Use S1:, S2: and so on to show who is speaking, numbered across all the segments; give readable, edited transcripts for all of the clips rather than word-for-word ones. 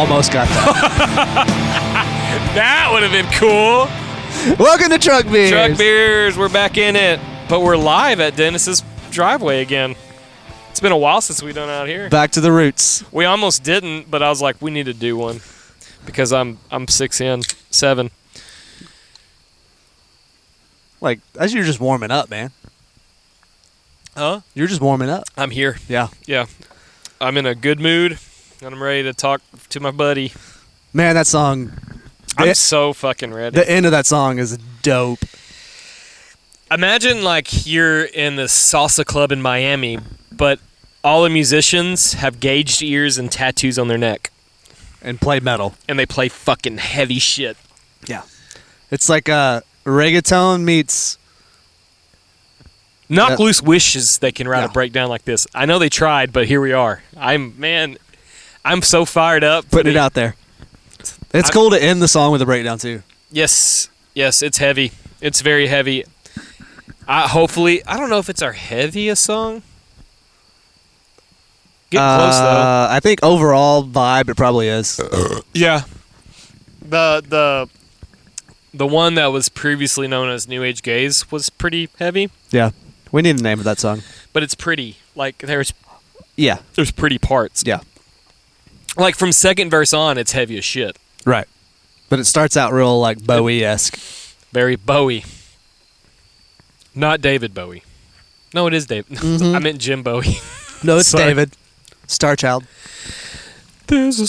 S1: almost got that.
S2: That would have been cool.
S1: Welcome to Truck Beers.
S2: Truck Beers, we're back in it. But we're live at Dennis's driveway again. It's been a while since we've done out here.
S1: Back to the roots.
S2: We almost didn't, but I was like, we need to do one. Because I'm 7.
S1: Like, as you're just warming up, man.
S2: Huh?
S1: You're just warming up.
S2: I'm here.
S1: Yeah.
S2: Yeah. I'm in a good mood, and I'm ready to talk to my buddy.
S1: Man, that song.
S2: I'm so fucking ready.
S1: The end of that song is dope.
S2: Imagine like you're in this salsa club in Miami, but all the musicians have gauged ears and tattoos on their neck.
S1: And play metal.
S2: And they play fucking heavy shit.
S1: Yeah. It's like reggaeton meets...
S2: Knock loose wishes they can write a breakdown like this. I know they tried, but here we are. I'm so fired up.
S1: Putting it out there. It's cool to end the song with a breakdown, too.
S2: Yes, it's heavy. It's very heavy. Hopefully, I don't know if it's our heaviest song. Get close, though.
S1: I think overall vibe, it probably is.
S2: Yeah. The one that was previously known as New Age Gaze was pretty heavy.
S1: Yeah. We need the name of that song.
S2: But it's pretty. Like, there's pretty parts.
S1: Yeah.
S2: Like, from second verse on, it's heavy as shit.
S1: Right. But it starts out real, like, Bowie-esque.
S2: Very Bowie. Not David Bowie. No, it is David.
S1: Mm-hmm.
S2: I meant Jim Bowie.
S1: No, it's
S2: Sorry.
S1: David. Starchild.
S2: There's a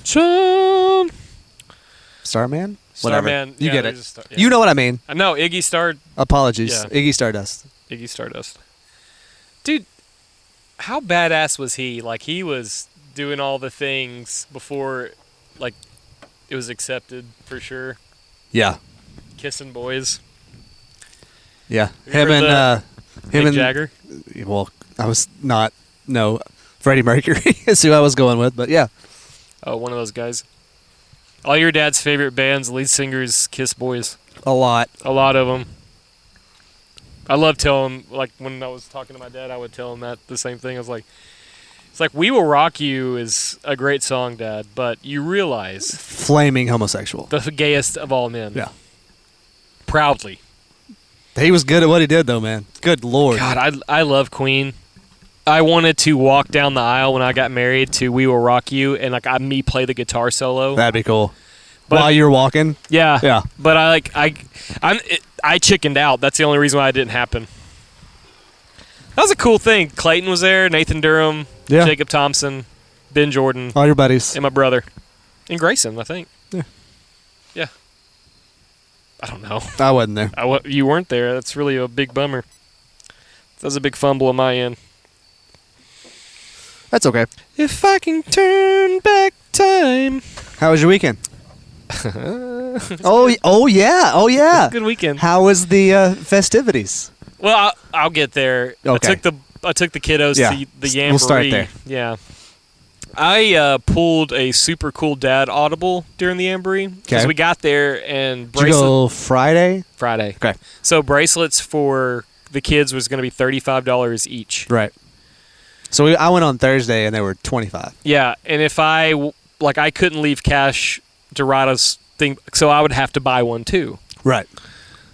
S2: Starchild.
S1: Starman? Whatever.
S2: Starman.
S1: You
S2: yeah,
S1: get it.
S2: Yeah.
S1: You know what I mean.
S2: I know, Iggy
S1: Apologies.
S2: Yeah.
S1: Iggy Stardust.
S2: Iggy Stardust. Dude, how badass was he? Like, he was doing all the things before, like, it was accepted for sure.
S1: Yeah.
S2: Kissing boys.
S1: Yeah.
S2: Him and Jagger.
S1: Well, I was not. No, Freddie Mercury is who I was going with, but yeah.
S2: Oh, one of those guys. All your dad's favorite bands, lead singers, Kiss Boys.
S1: A lot.
S2: A lot of them. I love telling, like, when I was talking to my dad, I would tell him the same thing. I was like, it's like, We Will Rock You is a great song, Dad, but you realize...
S1: Flaming homosexual.
S2: The gayest of all men.
S1: Yeah.
S2: Proudly.
S1: He was good at what he did, though, man. Good Lord.
S2: God, I love Queen. I wanted to walk down the aisle when I got married to We Will Rock You and, like, me play the guitar solo.
S1: That'd be cool.
S2: But,
S1: while you're walking?
S2: Yeah.
S1: Yeah.
S2: But I chickened out. That's the only reason why it didn't happen. That was a cool thing. Clayton was there, Nathan Durham, Jacob Thompson, Ben Jordan.
S1: All your buddies.
S2: And my brother. And Grayson, I think.
S1: Yeah.
S2: Yeah. I don't know.
S1: I wasn't there.
S2: You weren't there. That's really a big bummer. That was a big fumble on my end.
S1: That's okay.
S2: If I can turn back time.
S1: How was your weekend? Oh yeah.
S2: Good weekend.
S1: How was the festivities?
S2: Well, I'll get there.
S1: Okay.
S2: I took the kiddos to the Jamboree.
S1: We'll start there.
S2: Yeah. I pulled a super cool dad audible during the Jamboree because we got there and
S1: Did you go Friday?
S2: Friday.
S1: Okay.
S2: So bracelets for the kids was going to be $35 each.
S1: Right. So I went on Thursday and they were $25.
S2: Yeah, and if I couldn't leave cash to ride us thing, so I would have to buy one too.
S1: Right.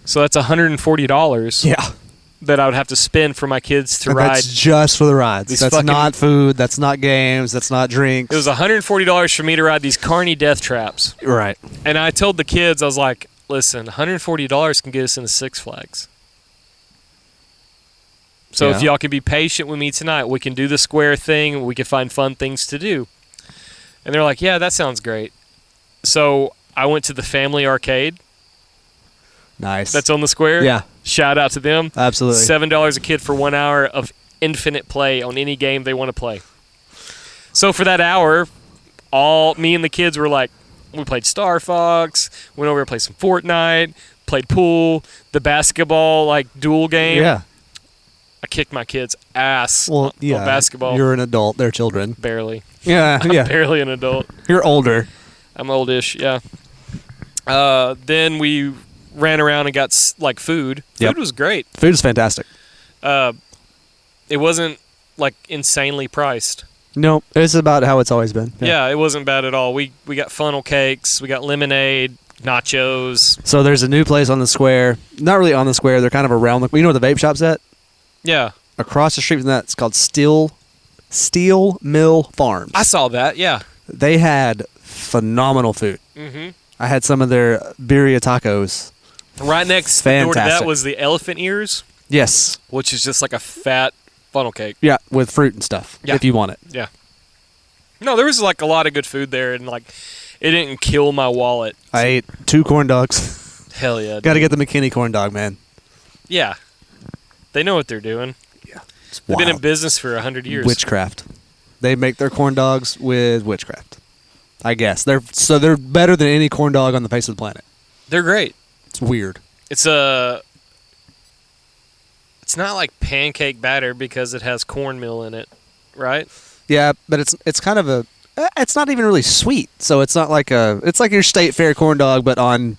S2: So that's $140.
S1: Yeah.
S2: That I would have to spend for my kids to ride.
S1: That's just for the rides. That's not food. That's not games. That's not drinks.
S2: It was $140 for me to ride these carny death traps.
S1: Right.
S2: And I told the kids, I was like, listen, $140 can get us into Six Flags. So if y'all can be patient with me tonight, we can do the square thing. We can find fun things to do. And they're like, yeah, that sounds great. So I went to the Family Arcade.
S1: Nice.
S2: That's on the square.
S1: Yeah.
S2: Shout out to them.
S1: Absolutely.
S2: $7 a kid for 1 hour of infinite play on any game they want to play. So for that hour, me and the kids were like, we played Star Fox, went over and played some Fortnite, played pool, the basketball duel game.
S1: Yeah.
S2: I kicked my kids' ass
S1: on
S2: basketball.
S1: You're an adult. They're children.
S2: Barely.
S1: Yeah,
S2: I'm barely an adult.
S1: You're older.
S2: I'm oldish, yeah. Then we ran around and got food. Food was great.
S1: Food is fantastic.
S2: It wasn't insanely priced.
S1: Nope. It's about how it's always been.
S2: Yeah, it wasn't bad at all. We got funnel cakes, we got lemonade, nachos.
S1: So there's a new place on the square. Not really on the square. They're kind of around the. You know where the vape shop's at?
S2: Yeah,
S1: Across the street from that, it's called Steel Mill Farms.
S2: I saw that. Yeah.
S1: They had phenomenal food.
S2: Mm-hmm.
S1: I had some of their birria tacos.
S2: Right next door to that
S1: Fantastic.
S2: was the elephant ears,
S1: Yes.
S2: which is just like a fat funnel cake.
S1: Yeah, with fruit and stuff.
S2: Yeah.
S1: If you want it.
S2: Yeah. No, there was like a lot of good food there, and like it didn't kill my wallet.
S1: I ate 2 corn dogs.
S2: Hell yeah.
S1: Got to get the McKinney corn dog, man.
S2: Yeah. They know what they're doing.
S1: It's
S2: They've been in
S1: wild.
S2: business for 100 years.
S1: Witchcraft. They make their corn dogs with witchcraft. I guess they're better than any corn dog on the face of the planet.
S2: They're great.
S1: It's weird.
S2: It's not like pancake batter because it has cornmeal in it, right?
S1: Yeah, but it's kind of a. It's not even really sweet, so it's not like a. It's like your state fair corn dog, but on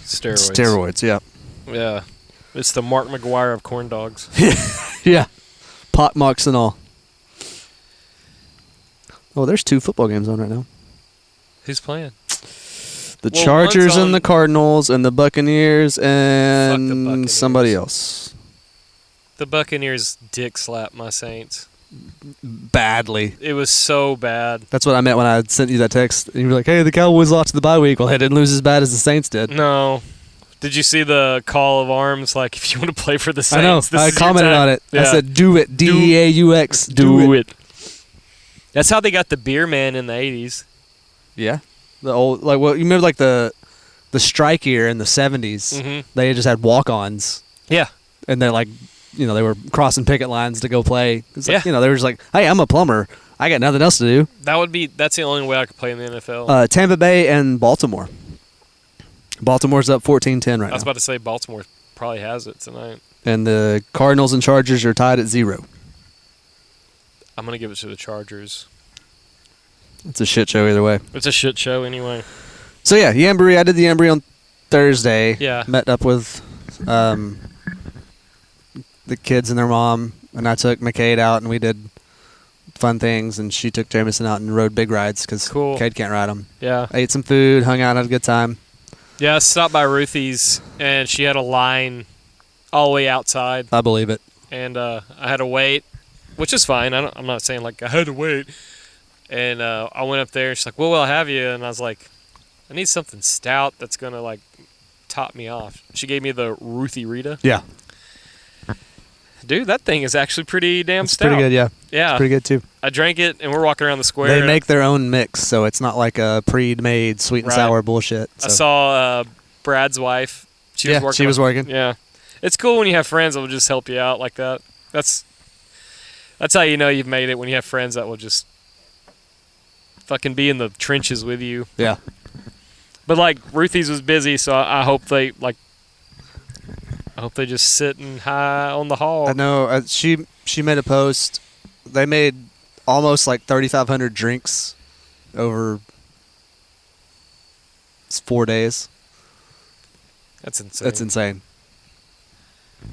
S1: steroids. Yeah.
S2: Yeah. It's the Mark McGuire of corn dogs.
S1: Yeah. Pot mucks and all. Oh, there's 2 football games on right now.
S2: Who's playing?
S1: The
S2: Well,
S1: Chargers
S2: one's on-
S1: and the Cardinals and the Buccaneers and
S2: Buccaneers.
S1: somebody else.
S2: The Buccaneers dick slapped my Saints.
S1: Badly.
S2: It was so bad.
S1: That's what I meant when I sent you that text. And you were like, hey, the Cowboys lost to the bye week. Well, they didn't lose as bad as the Saints did.
S2: No. Did you see the call of arms? Like, if you want to play for the Saints,
S1: I know.
S2: this
S1: I
S2: is your
S1: commented
S2: time.
S1: on it.
S2: Yeah.
S1: I said, do it. D-E-A-U-X. Do it.
S2: That's how they got the beer man in the 80s.
S1: Yeah. The old, like, well, you remember, like, the strike year in the 70s?
S2: Mhm.
S1: They just had walk-ons.
S2: Yeah.
S1: And they're like, they were crossing picket lines to go play. It's like,
S2: Yeah.
S1: they were just like, hey, I'm a plumber. I got nothing else to do.
S2: That's the only way I could play in the NFL.
S1: Tampa Bay and Baltimore. Baltimore's up 14-10 right
S2: I was
S1: now.
S2: about to say Baltimore probably has it tonight.
S1: And the Cardinals and Chargers are tied at 0.
S2: I'm going to give it to the Chargers.
S1: It's a shit show either way.
S2: It's a shit show anyway.
S1: So, yeah, Jamboree. I did the Jamboree on Thursday.
S2: Yeah.
S1: Met up with the kids and their mom, and I took McCade out, and we did fun things, and she took Jameson out and rode big rides because
S2: Cool.
S1: Cade can't ride them.
S2: Yeah.
S1: Ate some food, hung out, had a good time.
S2: Yeah, I stopped by Ruthie's, and she had a line all the way outside,
S1: I believe it.
S2: and I had to wait, which is fine. I'm not saying, like, I had to wait. And I went up there, and she's like, what will I have you? And I was like, I need something stout that's going to, like, top me off. She gave me the Ruthie Rita.
S1: Yeah.
S2: Dude, that thing is actually pretty damn
S1: It's
S2: stout.
S1: pretty good, yeah.
S2: Yeah.
S1: Pretty good, too.
S2: I drank it, and we're walking around the square.
S1: They
S2: and
S1: make their own mix, so it's not like a pre-made sweet and
S2: Right.
S1: sour bullshit.
S2: I
S1: So.
S2: saw Brad's wife. She was working.
S1: she was working.
S2: Yeah. It's cool when you have friends that will just help you out like that. That's how you know you've made it, when you have friends that will just fucking be in the trenches with you.
S1: Yeah.
S2: But like Ruthie's was busy, so I hope they just sitting high on the hall.
S1: I know. She made a post. They made almost like 3,500 drinks over 4 days.
S2: That's insane.
S1: That's insane.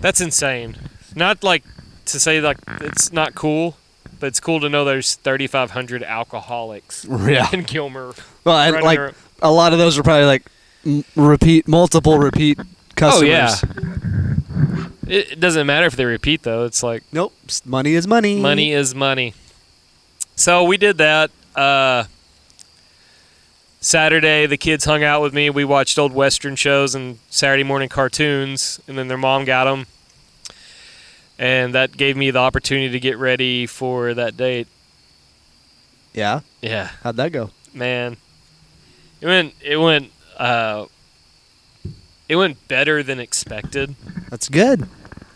S2: That's insane. Not like to say like it's not cool, but it's cool to know there's 3,500 alcoholics
S1: Yeah.
S2: in Gilmer.
S1: Well, and
S2: running
S1: like
S2: around.
S1: a lot of those are probably like multiple repeat customers.
S2: Oh yeah. It doesn't matter if they repeat though. It's like
S1: Nope. Money is money.
S2: money is money. So we did that. Saturday, the kids hung out with me. We watched old Western shows and Saturday morning cartoons, and then their mom got them. And that gave me the opportunity to get ready for that date.
S1: Yeah.
S2: Yeah,
S1: How'd that go?
S2: man. It went better than expected.
S1: That's good.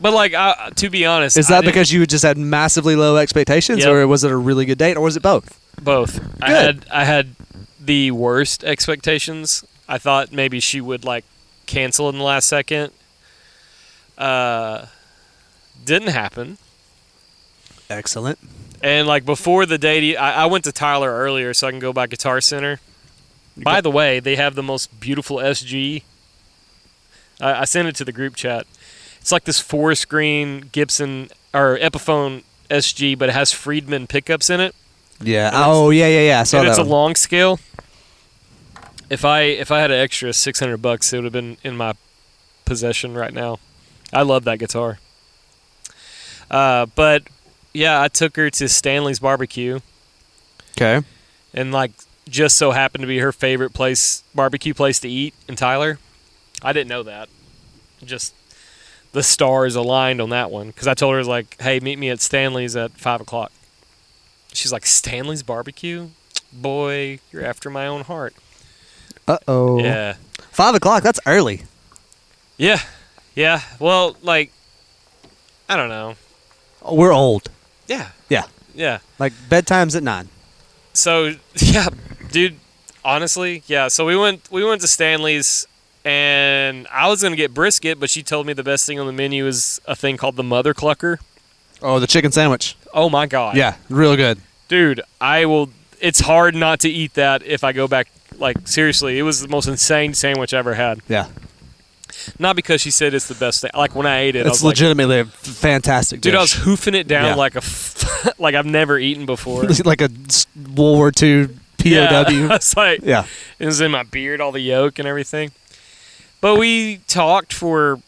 S2: But like, to be honest,
S1: Is that because you just had massively low expectations,
S2: Yep.
S1: or was it a really good date, or was it both?
S2: both?
S1: Good.
S2: I had the worst expectations. I thought maybe she would like cancel in the last second. Didn't happen.
S1: Excellent.
S2: And like before the date, I went to Tyler earlier so I can go by Guitar Center. By the way, they have the most beautiful SG. I sent it to the group chat. It's like this 4-screen Gibson or Epiphone SG, but it has Friedman pickups in it.
S1: Yeah. Oh, yeah. I saw
S2: And
S1: that
S2: it's a
S1: one.
S2: long scale. If I had an extra $600, it would have been in my possession right now. I love that guitar. But yeah, I took her to Stanley's Barbecue,
S1: Okay.
S2: and like just so happened to be her favorite barbecue place to eat in Tyler. I didn't know that. Just the stars aligned on that one because I told her like, "Hey, meet me at Stanley's at 5:00." She's like, "Stanley's Barbecue, boy, you're after my own heart."
S1: Uh-oh.
S2: Yeah,
S1: 5 o'clock, that's early.
S2: yeah. Well, like, I don't know.
S1: We're old.
S2: Yeah,
S1: Yeah.
S2: yeah.
S1: Like, bedtime's at 9.
S2: So yeah, dude. Honestly, yeah. So we went to Stanley's, and I was gonna get brisket, but she told me the best thing on the menu is a thing called the Mother Clucker.
S1: Oh, the chicken sandwich.
S2: Oh my god.
S1: Yeah, real good.
S2: Dude, I will. It's hard not to eat that if I go back. Like seriously, it was the most insane sandwich I ever had.
S1: Yeah.
S2: Not because she said it's the best thing. Like when I ate it, I
S1: It's
S2: was like,
S1: legitimately a fantastic dish.
S2: dude, I was hoofing it down
S1: Yeah.
S2: like like I've never eaten before.
S1: like a World War II POW.
S2: Yeah, it's like
S1: Yeah.
S2: it was in my beard, all the yolk and everything. But we talked for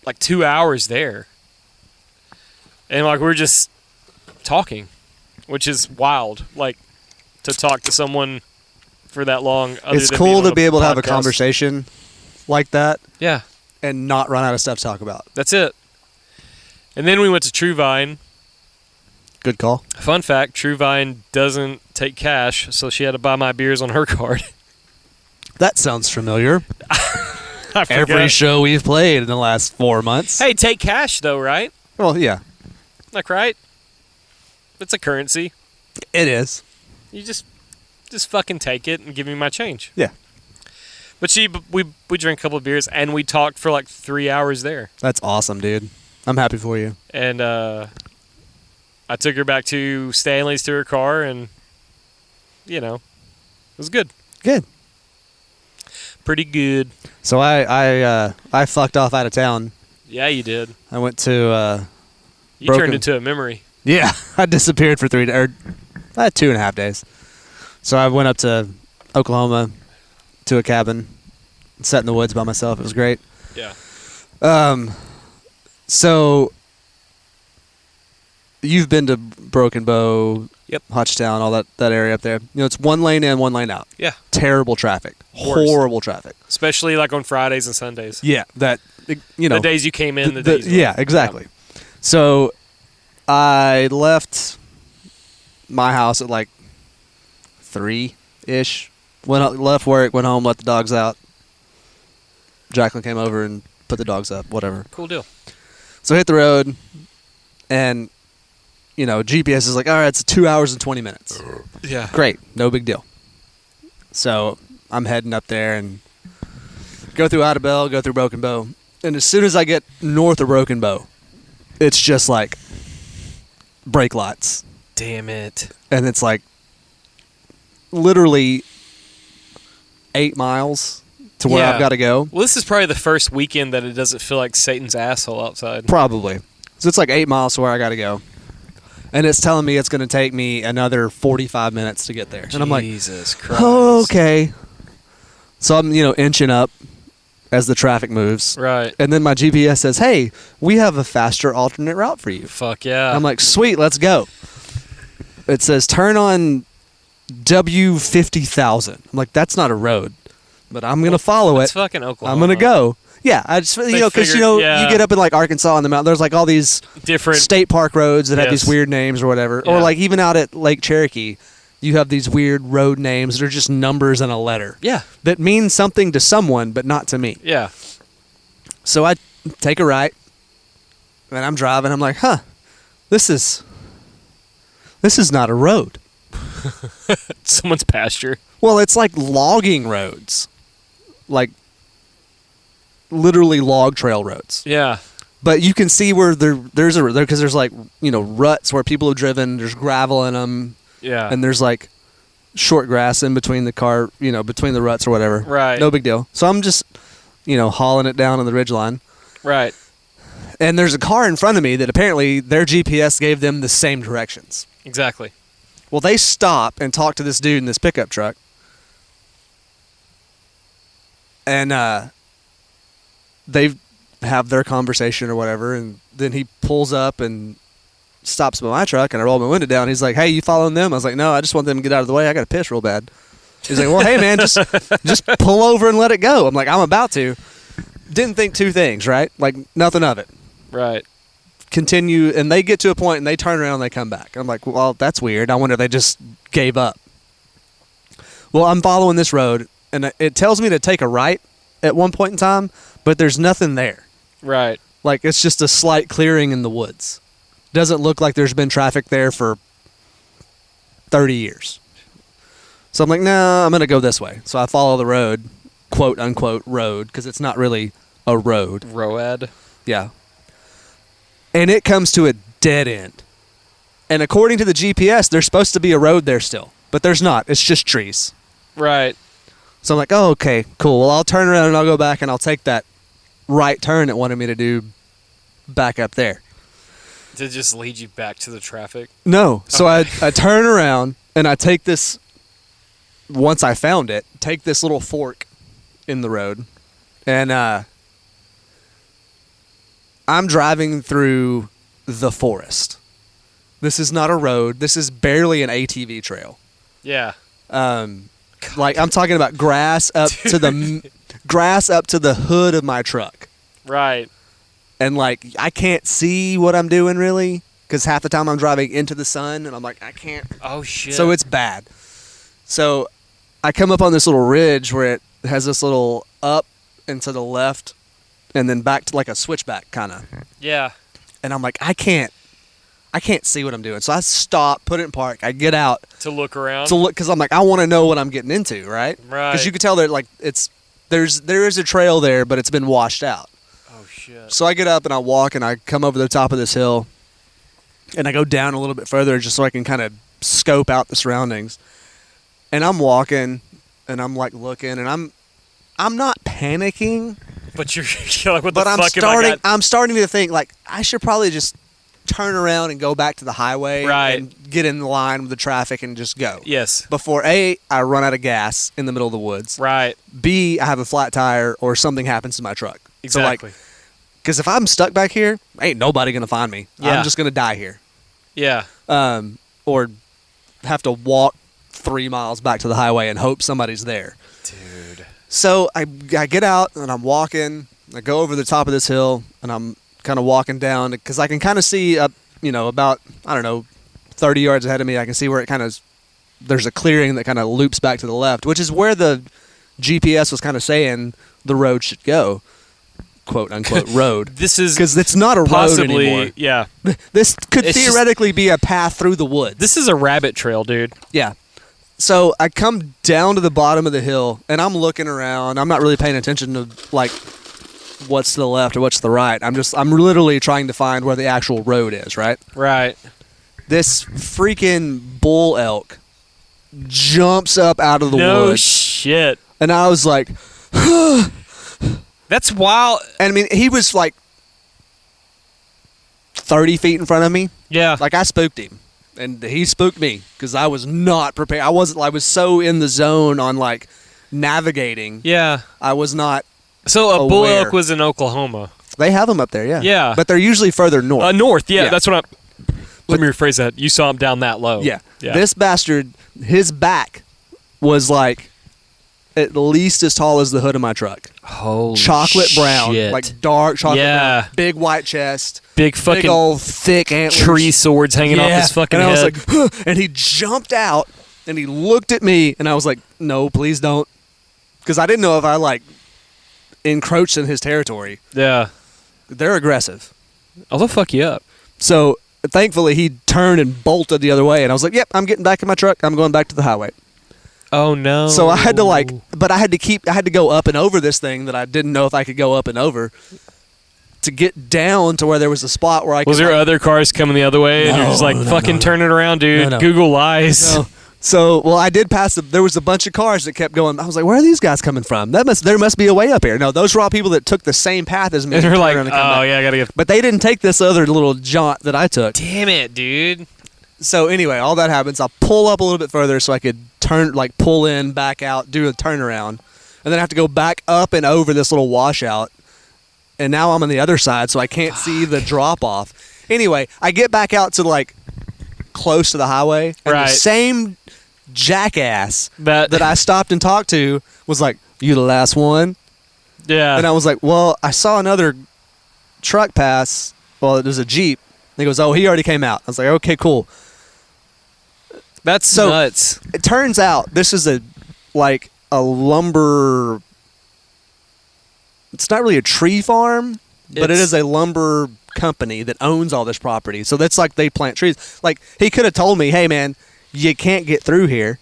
S2: like 2 hours there, and like we were just talking, which is wild. Like to talk to someone for that long.
S1: It's
S2: than
S1: cool
S2: being on
S1: to be able to have a
S2: podcast.
S1: conversation like that
S2: Yeah,
S1: and not run out of stuff to talk about.
S2: that's it. And then we went to True Vine.
S1: Good call.
S2: Fun fact: True Vine doesn't take cash, so she had to buy my beers on her card.
S1: That sounds familiar.
S2: I
S1: Every
S2: forgot.
S1: show we've played in the last 4 months.
S2: Hey, take cash though, right?
S1: Well, yeah,
S2: Like, right? It's a currency.
S1: it is.
S2: You just fucking take it and give me my change.
S1: Yeah.
S2: But we drank a couple of beers and we talked for like 3 hours there.
S1: That's awesome, dude. I'm happy for you.
S2: And I took her back to Stanley's to her car, and you know, it was good.
S1: Good.
S2: Pretty good.
S1: So I fucked off out of town.
S2: Yeah, you did.
S1: I went to
S2: You
S1: Broken.
S2: turned into a memory.
S1: yeah. I disappeared for 2.5 days. So I went up to Oklahoma to a cabin, sat in the woods by myself. It was great.
S2: Yeah.
S1: So you've been to Broken Bow,
S2: Yep.
S1: Hutchtown, all that area up there. You know, it's 1 lane in, 1 lane out.
S2: Yeah.
S1: Terrible traffic.
S2: Worst.
S1: Horrible traffic.
S2: Especially like on Fridays and Sundays.
S1: Yeah, you know,
S2: The days you came in, the days you
S1: yeah,
S2: left.
S1: exactly. So I left my house at like 3-ish. Left work, went home, let the dogs out. Jacqueline came over and put the dogs up, whatever.
S2: Cool deal.
S1: So I hit the road, and, you know, GPS is like, all right, it's 2 hours and 20 minutes.
S2: Yeah.
S1: Great, no big deal. So I'm heading up there and go through Idabel, go through Broken Bow. And as soon as I get north of Broken Bow, it's just like brake lights.
S2: Damn it.
S1: And it's like literally 8 miles to where
S2: Yeah.
S1: I've got to go.
S2: Well, this is probably the first weekend that it doesn't feel like Satan's asshole outside.
S1: Probably. So it's like 8 miles to where I got to go. And it's telling me it's going to take me another 45 minutes to get there. And I'm like,
S2: Jesus Christ.
S1: oh, okay. So I'm, inching up as the traffic moves.
S2: Right.
S1: And then my GPS says, hey, we have a faster alternate route for you.
S2: Fuck yeah.
S1: I'm like, sweet, let's go. It says turn on W50,000. I'm like, that's not a road, but I'm going to follow
S2: It's
S1: it.
S2: fucking Oklahoma.
S1: I'm going to go. Yeah, I just, because,
S2: figured-
S1: you
S2: yeah.
S1: get up in like Arkansas on the mountain, there's like all these
S2: Different.
S1: state park roads that have
S2: Yes.
S1: these weird names or whatever.
S2: Yeah.
S1: Or like even out at Lake Cherokee, you have these weird road names that are just numbers and a letter
S2: Yeah.
S1: that mean something to someone, but not to me.
S2: Yeah.
S1: So I take a right, and I'm driving. I'm like, this is not a road.
S2: Someone's pasture.
S1: Well, it's like logging roads, like literally log trail roads.
S2: Yeah.
S1: But you can see where there's because there's like ruts where people have driven. There's gravel in them,
S2: Yeah.
S1: and there's like short grass in between between the ruts or whatever.
S2: Right.
S1: No big deal. So I'm just hauling it down on the ridgeline.
S2: Right.
S1: And there's a car in front of me that apparently their GPS gave them the same directions.
S2: Exactly.
S1: Well, they stop and talk to this dude in this pickup truck. And they have their conversation or whatever, and then he pulls up and stops by my truck, and I roll my window down. He's like, "Hey, you following them?" I was like, "No, I just want them to get out of the way. I got to piss real bad." He's like, "Well, hey, man, just pull over and let it go." I'm like, "I'm about to." Didn't think two things, right? Like, nothing of it.
S2: Right.
S1: Continue, and they get to a point, and they turn around and they come back. I'm like, well, that's weird. I wonder if they just gave up. Well, I'm following this road, and it tells me to take a right at one point in time, but there's nothing there.
S2: Right.
S1: Like, it's just a slight clearing in the woods. Doesn't look like there's been traffic there for 30 years. So I'm like, no, I'm going to go this way. So I follow the road, quote unquote road, because it's not really a road.
S2: Road.
S1: Yeah. And it comes to a dead end. And according to the GPS, there's supposed to be a road there still, but there's not. It's just trees.
S2: Right.
S1: So I'm like, oh, okay, cool. Well, I'll turn around and I'll go back and I'll take that right turn it wanted me to do back up there.
S2: To just lead you back to the traffic?
S1: No. So
S2: Okay.
S1: I turn around and I take this, once I found it, take this little fork in the road, and I'm driving through the forest. This is not a road. This is barely an ATV trail.
S2: Yeah.
S1: Like, I'm talking about grass up to the hood of my truck.
S2: Right.
S1: And like, I can't see what I'm doing really, because half the time I'm driving into the sun and I'm like, I can't.
S2: Oh shit.
S1: So it's bad. So I come up on this little ridge where it has this little up and to the left and then back to like a switchback kind of.
S2: Yeah.
S1: And I'm like, I can't see what I'm doing. So I stop, put it in park. I get out
S2: To look around.
S1: to look, because I'm like, I want to know what I'm getting into, right?
S2: Right.
S1: Because you can tell that like there is a trail there, but it's been washed out.
S2: Oh shit.
S1: So I get up and I walk and I come over the top of this hill, and I go down a little bit further just so I can kind of scope out the surroundings. And I'm walking and I'm like looking, and I'm not panicking,
S2: But you're like, what the
S1: but
S2: fuck
S1: I'm starting to think like I should probably just turn around and go back to the highway,
S2: Right.
S1: and get in line with the traffic and just go.
S2: Yes.
S1: Before A, I run out of gas in the middle of the woods.
S2: Right.
S1: B, I have a flat tire or something happens to my truck.
S2: Exactly.
S1: So like, because if I'm stuck back here, ain't nobody gonna find me.
S2: Yeah.
S1: I'm just gonna die here.
S2: Yeah.
S1: Or have to walk 3 miles back to the highway and hope somebody's there.
S2: Dude.
S1: So I get out and I'm walking. I go over the top of this hill and I'm kind of walking down because I can kind of see up, about, I don't know, 30 yards ahead of me. I can see where it kind of, there's a clearing that kind of loops back to the left, which is where the GPS was kind of saying the road should go, quote unquote road.
S2: This is
S1: Because it's not a road anymore.
S2: Yeah.
S1: This could
S2: It's
S1: theoretically be a path through the woods.
S2: This is a rabbit trail, dude.
S1: Yeah. So I come down to the bottom of the hill and I'm looking around. I'm not really paying attention to like what's to the left or what's to the right. I'm literally trying to find where the actual road is, right?
S2: Right.
S1: This freaking bull elk jumps up out of the
S2: No
S1: woods.
S2: shit.
S1: And I was like,
S2: That's wild.
S1: and I mean, he was like 30 feet in front of me.
S2: Yeah.
S1: Like, I spooked him. And he spooked me because I was not prepared. I was so in the zone on like navigating.
S2: Yeah.
S1: I was not.
S2: So a bull
S1: aware.
S2: elk was in Oklahoma.
S1: They have them up there, yeah.
S2: Yeah.
S1: But they're usually further north.
S2: North, yeah.
S1: Yeah.
S2: That's what I'm. Let me rephrase that. You saw him down that low.
S1: Yeah.
S2: Yeah.
S1: This bastard, his back was at least as tall as the hood of my truck.
S2: Holy
S1: Chocolate brown,
S2: shit.
S1: like dark chocolate
S2: Yeah.
S1: brown, big white chest,
S2: big fucking
S1: big old thick antlers.
S2: tree swords hanging off his fucking
S1: and I was
S2: head.
S1: like, huh, and he jumped out and he looked at me and I was like, no, please don't, because I didn't know if I encroached in his territory.
S2: Yeah.
S1: They're aggressive.
S2: Oh, they'll fuck you up.
S1: So thankfully he turned and bolted the other way, and I was like, yep, I'm getting back in my truck. I'm going back to the highway.
S2: Oh no.
S1: So I had to but I had to go up and over this thing that I didn't know if I could go up and over to get down to where there was a spot where I could.
S2: Was there other cars coming the other way and you're just like, fucking turn it around, dude.
S1: No.
S2: Google lies.
S1: No. So, well, I did pass there was a bunch of cars that kept going. I was like, where are these guys coming from? There must be a way up here. No, those were all people that took the same path as me.
S2: And they're
S1: turned
S2: like,
S1: around
S2: oh
S1: and come back.
S2: yeah, I gotta get.
S1: But they didn't take this other little jaunt that I took.
S2: Damn it, dude.
S1: So anyway, all that happens. I'll pull up a little bit further so I could pull in, back out, do a turnaround, and then I have to go back up and over this little washout. And now I'm on the other side, so I can't see the drop off. Anyway, I get back out to like close to the highway, and the same jackass that I stopped and talked to was like, "You the last one?"
S2: Yeah.
S1: And I was like, "Well, I saw another truck pass. Well, there's a Jeep." And he goes, "Oh, he already came out." I was like, "Okay, cool."
S2: That's nuts.
S1: It turns out this is a lumber. It's not really a tree farm, but it is a lumber company that owns all this property. So that's like they plant trees. Like he could have told me, "Hey, man, you can't get through here,"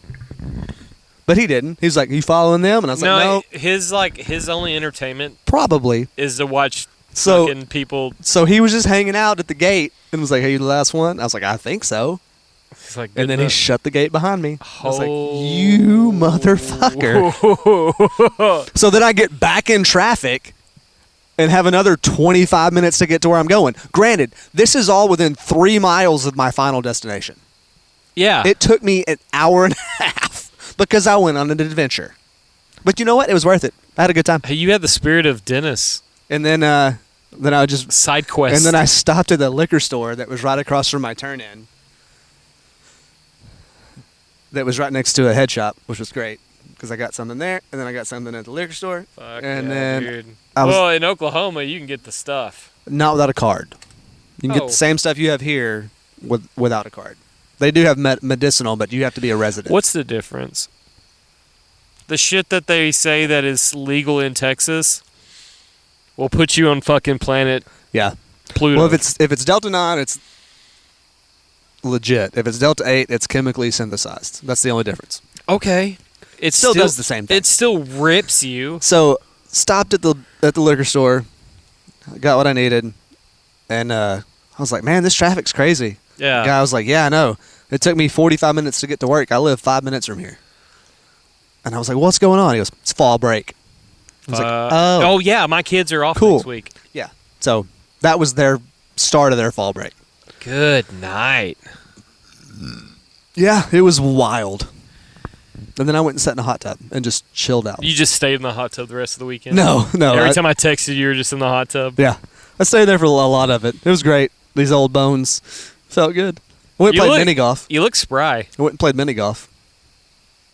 S1: but he didn't. He's like, "You following them?" And I was like, "No."
S2: His only entertainment
S1: Probably
S2: is to watch fucking people.
S1: So he was just hanging out at the gate and was like, "Hey, you the last one?" I was like, "I think so."
S2: He's like,
S1: And then he shut the gate behind me. I was like, "You motherfucker." So then I get back in traffic and have another 25 minutes to get to where I'm going. Granted, this is all within 3 miles of my final destination.
S2: Yeah.
S1: It took me an hour and a half because I went on an adventure. But you know what? It was worth it. I had a good time.
S2: Hey, you had the spirit of Dennis.
S1: And then I just...
S2: Side quest.
S1: And then I stopped at the liquor store that was right across from my turn-in. That was right next to a head shop, which was great. Because I got something there, and then I got something at the liquor store.
S2: Fuck
S1: and
S2: yeah,
S1: then
S2: dude.
S1: I was,
S2: well, in Oklahoma, you can get the stuff.
S1: Not without a card. You can get the same stuff you have here without a card. They do have medicinal, but you have to be a resident.
S2: What's the difference? The shit that they say that is legal in Texas will put you on fucking planet Pluto.
S1: Well, if it's Delta 9, it's legit. If it's Delta 8, it's chemically synthesized. That's the only difference.
S2: Okay. It
S1: still does the same thing.
S2: It still rips you.
S1: So, stopped at the liquor store, got what I needed, and I was like, "Man, this traffic's crazy."
S2: Yeah.
S1: The guy was like, "Yeah, I know. It took me 45 minutes to get to work. I live 5 minutes from here." And I was like, "What's going on?" He goes, "It's fall break." I was like,
S2: "Oh yeah, my kids are off next week."
S1: Yeah. So that was their start of their fall break.
S2: Good night.
S1: Yeah, it was wild. And then I went and sat in a hot tub and just chilled out.
S2: You just stayed in the hot tub the rest of the weekend?
S1: No.
S2: Every time I texted you were just in the hot tub?
S1: Yeah. I stayed there for a lot of it. It was great. These old bones felt good. I went and played mini golf.
S2: You look spry.
S1: I went and played mini golf.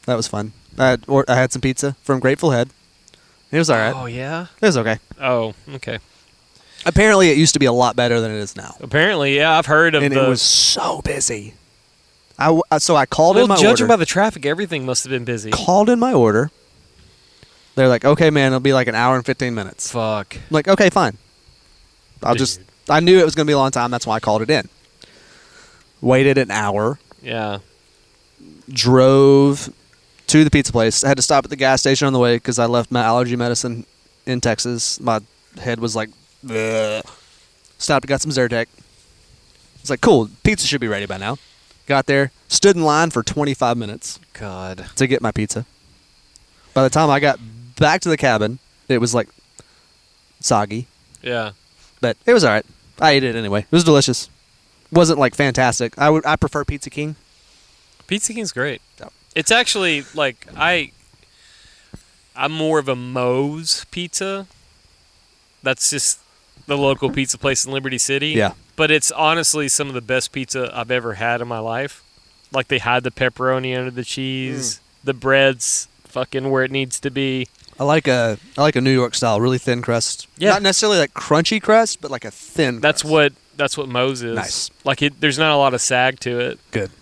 S1: That was fun. I had some pizza from Grateful Head. It was all right.
S2: Oh, yeah?
S1: It was okay.
S2: Oh, okay.
S1: Apparently, it used to be a lot better than it is now.
S2: Apparently, yeah. I've heard of
S1: it was so busy. So I called in my order.
S2: Judging by the traffic, everything must have been busy.
S1: Called in my order. They're like, "Okay, man, it'll be like an hour and 15 minutes."
S2: Fuck.
S1: I'm like, "Okay, fine." I knew it was going to be a long time. That's why I called it in. Waited an hour.
S2: Yeah.
S1: Drove to the pizza place. I had to stop at the gas station on the way because I left my allergy medicine in Texas. My head was like, bleh. Stopped and got some Zyrtec. It's like, cool, pizza should be ready by now. Got there, stood in line for 25 minutes.
S2: God.
S1: To get my pizza. By the time I got back to the cabin, it was like soggy.
S2: Yeah.
S1: But it was all right. I ate it anyway. It was delicious. Wasn't like fantastic. I prefer Pizza King.
S2: Pizza King's great.
S1: So.
S2: It's actually like I'm more of a Moe's pizza. That's just the local pizza place in Liberty City.
S1: Yeah.
S2: But it's honestly some of the best pizza I've ever had in my life. Like they had the pepperoni under the cheese, the bread's fucking where it needs to be.
S1: I like a New York style, really thin crust.
S2: Yeah.
S1: Not necessarily like crunchy crust, but like a thin
S2: That's
S1: crust.
S2: That's what Moe's is.
S1: Nice.
S2: Like there's not a lot of sag to it.
S1: Good.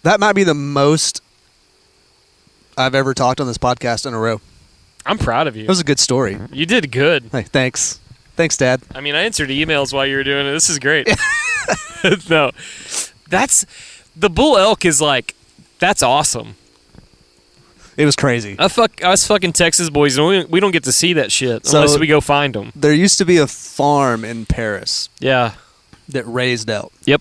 S1: That might be the most I've ever talked on this podcast in a row.
S2: I'm proud of you.
S1: It was a good story.
S2: You did good.
S1: Hey, thanks. Thanks, Dad.
S2: I mean, I answered emails while you were doing it. This is great. No. That's the bull elk is like that's awesome.
S1: It was crazy.
S2: Us fucking Texas boys, we don't get to see that shit unless we go find them.
S1: There used to be a farm in Paris.
S2: Yeah.
S1: That raised elk.
S2: Yep.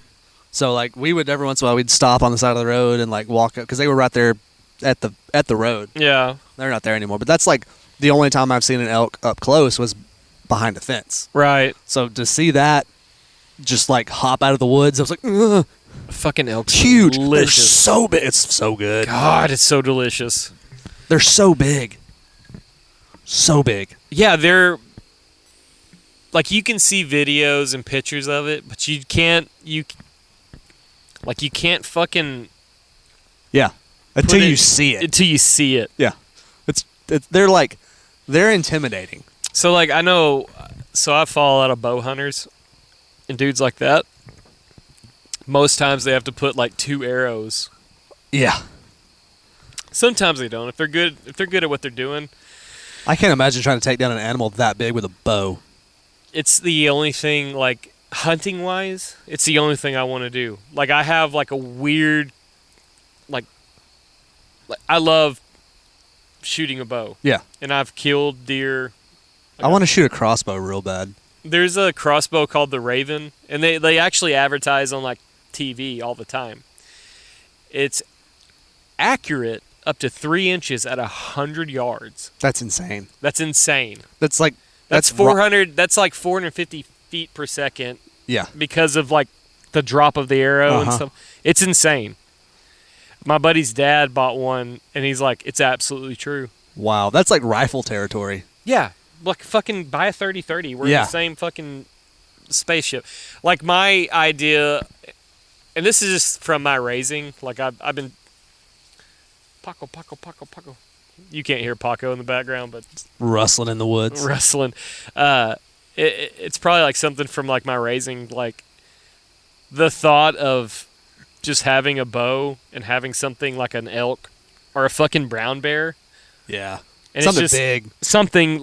S1: So like we would every once in a while we'd stop on the side of the road and like walk up because they were right there at the road.
S2: Yeah.
S1: They're not there anymore. But that's like the only time I've seen an elk up close was behind a fence.
S2: Right.
S1: So to see that just like hop out of the woods, I was like, ugh.
S2: Fucking elk's
S1: Huge. They're
S2: delicious.
S1: so big. It's so good.
S2: God, it's so delicious.
S1: They're so big. So big.
S2: Yeah, they're like you can see videos and pictures of it, but you can't fucking
S1: Yeah. Until you see it.
S2: Until you see it.
S1: Yeah. They're intimidating.
S2: So like I know, so I follow a lot of bow hunters and dudes like that. Most times they have to put like 2 arrows.
S1: Yeah.
S2: Sometimes they don't. If they're good at what they're doing.
S1: I can't imagine trying to take down an animal that big with a bow.
S2: It's the only thing, like hunting wise, it's the only thing I want to do. Like I have like a weird, like I love shooting a bow.
S1: Yeah.
S2: And I've killed deer.
S1: I want to shoot a crossbow real bad.
S2: There's a crossbow called the Raven, and they actually advertise on like TV all the time. It's accurate up to 3 inches at 100 yards.
S1: That's insane.
S2: That's insane.
S1: That's like
S2: That's 400. That's like 450 feet per second.
S1: Yeah.
S2: Because of like the drop of the arrow and stuff. It's insane. My buddy's dad bought one, and he's like, "It's absolutely true."
S1: Wow, that's like rifle territory.
S2: Yeah, like fucking buy a 30-30. We're in the same fucking spaceship. Like my idea, and this is just from my raising. Like I've been Paco. You can't hear Paco in the background, but
S1: Rustling in the woods.
S2: Rustling. It's probably like something from like my raising. Like the thought of just having a bow and having something like an elk or a fucking brown bear.
S1: Yeah.
S2: And
S1: something
S2: it's just
S1: big.
S2: Something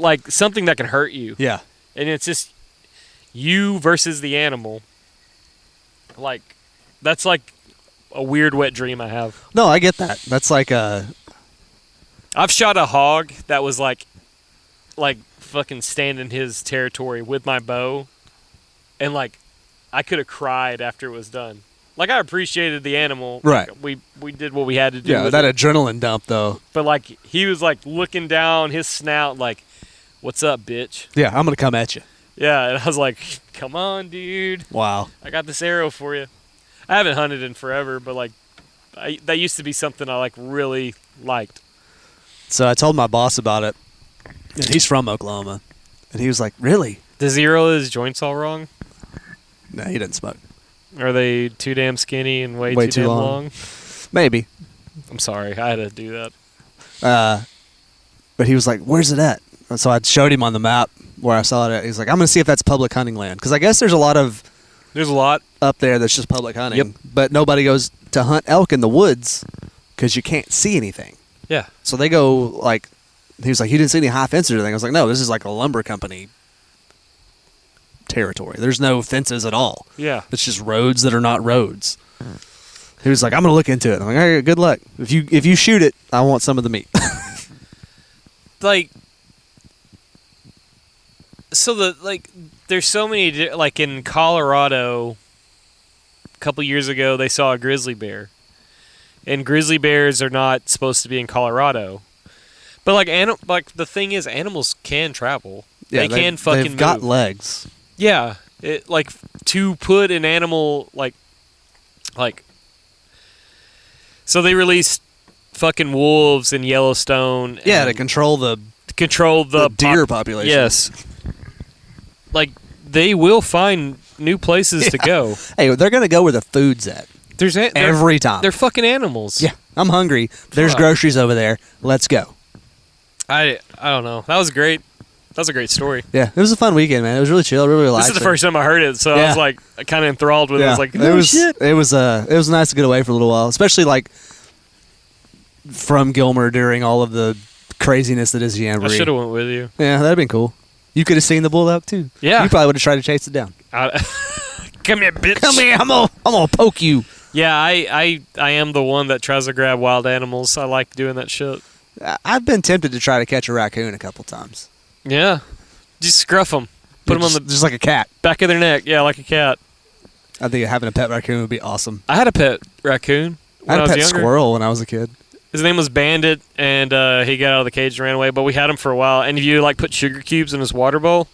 S2: that can hurt you.
S1: Yeah.
S2: And it's just you versus the animal. Like that's like a weird wet dream I have.
S1: No, I get that. That's like
S2: I've shot a hog that was like fucking stand in his territory with my bow, and like I could have cried after it was done. Like I appreciated the animal.
S1: Right.
S2: Like, we did what we had to do.
S1: Yeah,
S2: with
S1: that
S2: it.
S1: adrenaline dump though.
S2: But like he was like looking down his snout like, "What's up, bitch?"
S1: Yeah, I'm gonna come at you.
S2: Yeah, and I was like, "Come on, dude.
S1: Wow.
S2: I got this arrow for you." I haven't hunted in forever, but like that used to be something I like really liked.
S1: So I told my boss about it, and he's from Oklahoma, and he was like, "Really?"
S2: Does he roll his joints all wrong?
S1: No, he didn't smoke.
S2: Are they too damn skinny and way too damn long?
S1: Maybe.
S2: I'm sorry, I had to do that.
S1: But he was like, "Where's it at?" And so I showed him on the map where I saw it at. He's like, "I'm gonna see if that's public hunting land," because I guess there's a lot up there that's just public hunting.
S2: Yep.
S1: But nobody goes to hunt elk in the woods because you can't see anything.
S2: Yeah.
S1: So they go like, he was like, "You didn't see any high fences or anything?" I was like, "No, this is like a lumber company territory. There's no fences at all.
S2: Yeah.
S1: It's just roads that are not roads." He was like, "I'm gonna look into it." I'm like, "All right, good luck. If you shoot it, I want some of the meat."
S2: Like, so there's so many like in Colorado. A couple years ago, they saw a grizzly bear, and grizzly bears are not supposed to be in Colorado. But like the thing is, animals can travel.
S1: Yeah,
S2: they can fucking
S1: they've got
S2: move.
S1: legs.
S2: Yeah, it like to put an animal like. So they released fucking wolves in Yellowstone.
S1: Yeah,
S2: and
S1: to control the deer population.
S2: Yes. Like they will find new places to go.
S1: Hey, they're gonna go where the food's at. Every time.
S2: They're fucking animals.
S1: Yeah, I'm hungry. There's groceries over there. Let's go.
S2: I don't know. That was great. That was a great story.
S1: Yeah, it was a fun weekend, man. It was really chill, really relaxing.
S2: This is the first time I heard it, so I was like kind of enthralled with it. I was like, shit.
S1: It was nice to get away for a little while, especially like from Gilmer during all of the craziness that is Jamboree.
S2: I should have went with you.
S1: Yeah, that'd been cool. You could have seen the bull elk too.
S2: Yeah,
S1: you probably would have tried to chase it down.
S2: Come here, bitch.
S1: Come here. I'm gonna poke you.
S2: Yeah, I am the one that tries to grab wild animals. I like doing that shit.
S1: I've been tempted to try to catch a raccoon a couple times.
S2: Yeah, just scruff them. Put them on the
S1: just like a cat.
S2: Back of their neck. Yeah, like a cat.
S1: I think having a pet raccoon would be awesome.
S2: I had a pet raccoon.
S1: I had a pet squirrel when I was a kid.
S2: His name was Bandit, and he got out of the cage and ran away. But we had him for a while. And if you like put sugar cubes in his water bowl,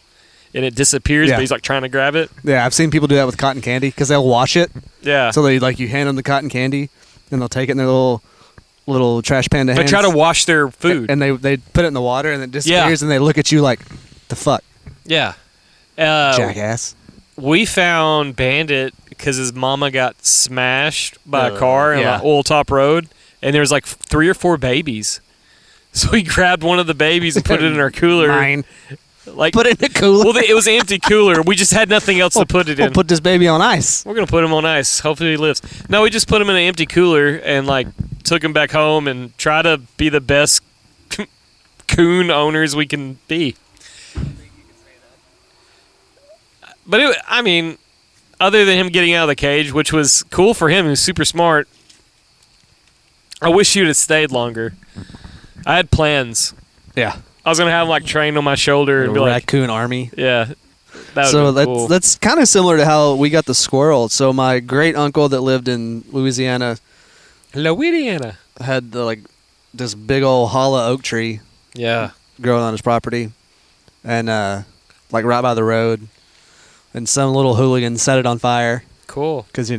S2: and it disappears,
S1: Yeah.
S2: but he's like trying to grab it.
S1: Yeah, I've seen people do that with cotton candy because they'll wash it.
S2: Yeah.
S1: So they you hand them the cotton candy, and they'll take it in their little trash panda
S2: They
S1: hands.
S2: try to wash their food.
S1: and they put it in the water, and it disappears, and they look at you like, the fuck,
S2: Yeah.
S1: jackass.
S2: We found Bandit because his mama got smashed by a car on Old Top Road, and there was like 3 or 4 babies. So we grabbed one of the babies and put it in our cooler.
S1: Mine.
S2: Like,
S1: Put it in the cooler.
S2: well, it was an empty cooler. We just had nothing else to put it in.
S1: We'll put this baby on ice.
S2: We're going to put him on ice. Hopefully he lives. No, we just put him in an empty cooler and, like, took him back home and try to be the best coon owners we can be. But, I mean, other than him getting out of the cage, which was cool for him, he was super smart, I wish he would have stayed longer. I had plans.
S1: Yeah.
S2: I was going to have him, like, trained on my shoulder and be like,
S1: raccoon army.
S2: yeah. That
S1: So
S2: would be cool.
S1: that's kind of similar to how we got the squirrel. So my great uncle that lived in Louisiana
S2: Louisiana.
S1: had this big old hollow oak tree
S2: Yeah.
S1: growing on his property, and right by the road, and some little hooligan set it on fire
S2: Cool.
S1: because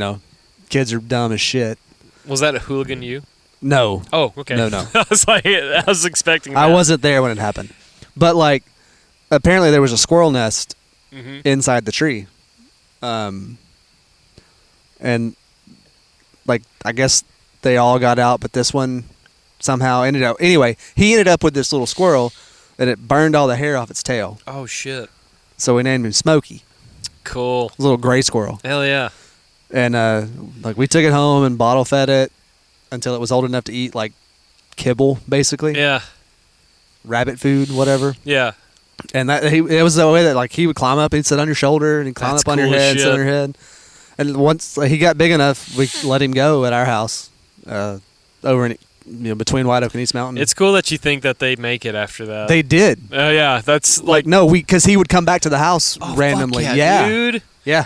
S1: kids are dumb as shit.
S2: Was that a hooligan you?
S1: No,
S2: Oh, okay.
S1: No.
S2: I was expecting that.
S1: I wasn't there when it happened, but apparently there was a squirrel nest
S2: Mm-hmm.
S1: inside the tree, and I guess they all got out, but this one somehow ended up. Anyway, he ended up with this little squirrel, and it burned all the hair off its tail.
S2: Oh, shit.
S1: So we named him Smokey,
S2: Cool.
S1: a little gray squirrel.
S2: Hell yeah.
S1: And we took it home and bottle fed it until it was old enough to eat kibble, basically,
S2: Yeah.
S1: rabbit food, whatever.
S2: Yeah.
S1: And it was the way that he would climb up, he'd sit on your shoulder, and he'd climb
S2: That's
S1: up on your
S2: cool as
S1: head, sit on
S2: shit.
S1: your head. And once he got big enough, we let him go at our house, over in between White Oak and East Mountain.
S2: It's cool that you think that they make it after that.
S1: They did.
S2: Oh, yeah. That's
S1: No, because he would come back to the house
S2: oh,
S1: randomly.
S2: fuck
S1: Yeah,
S2: dude.
S1: yeah.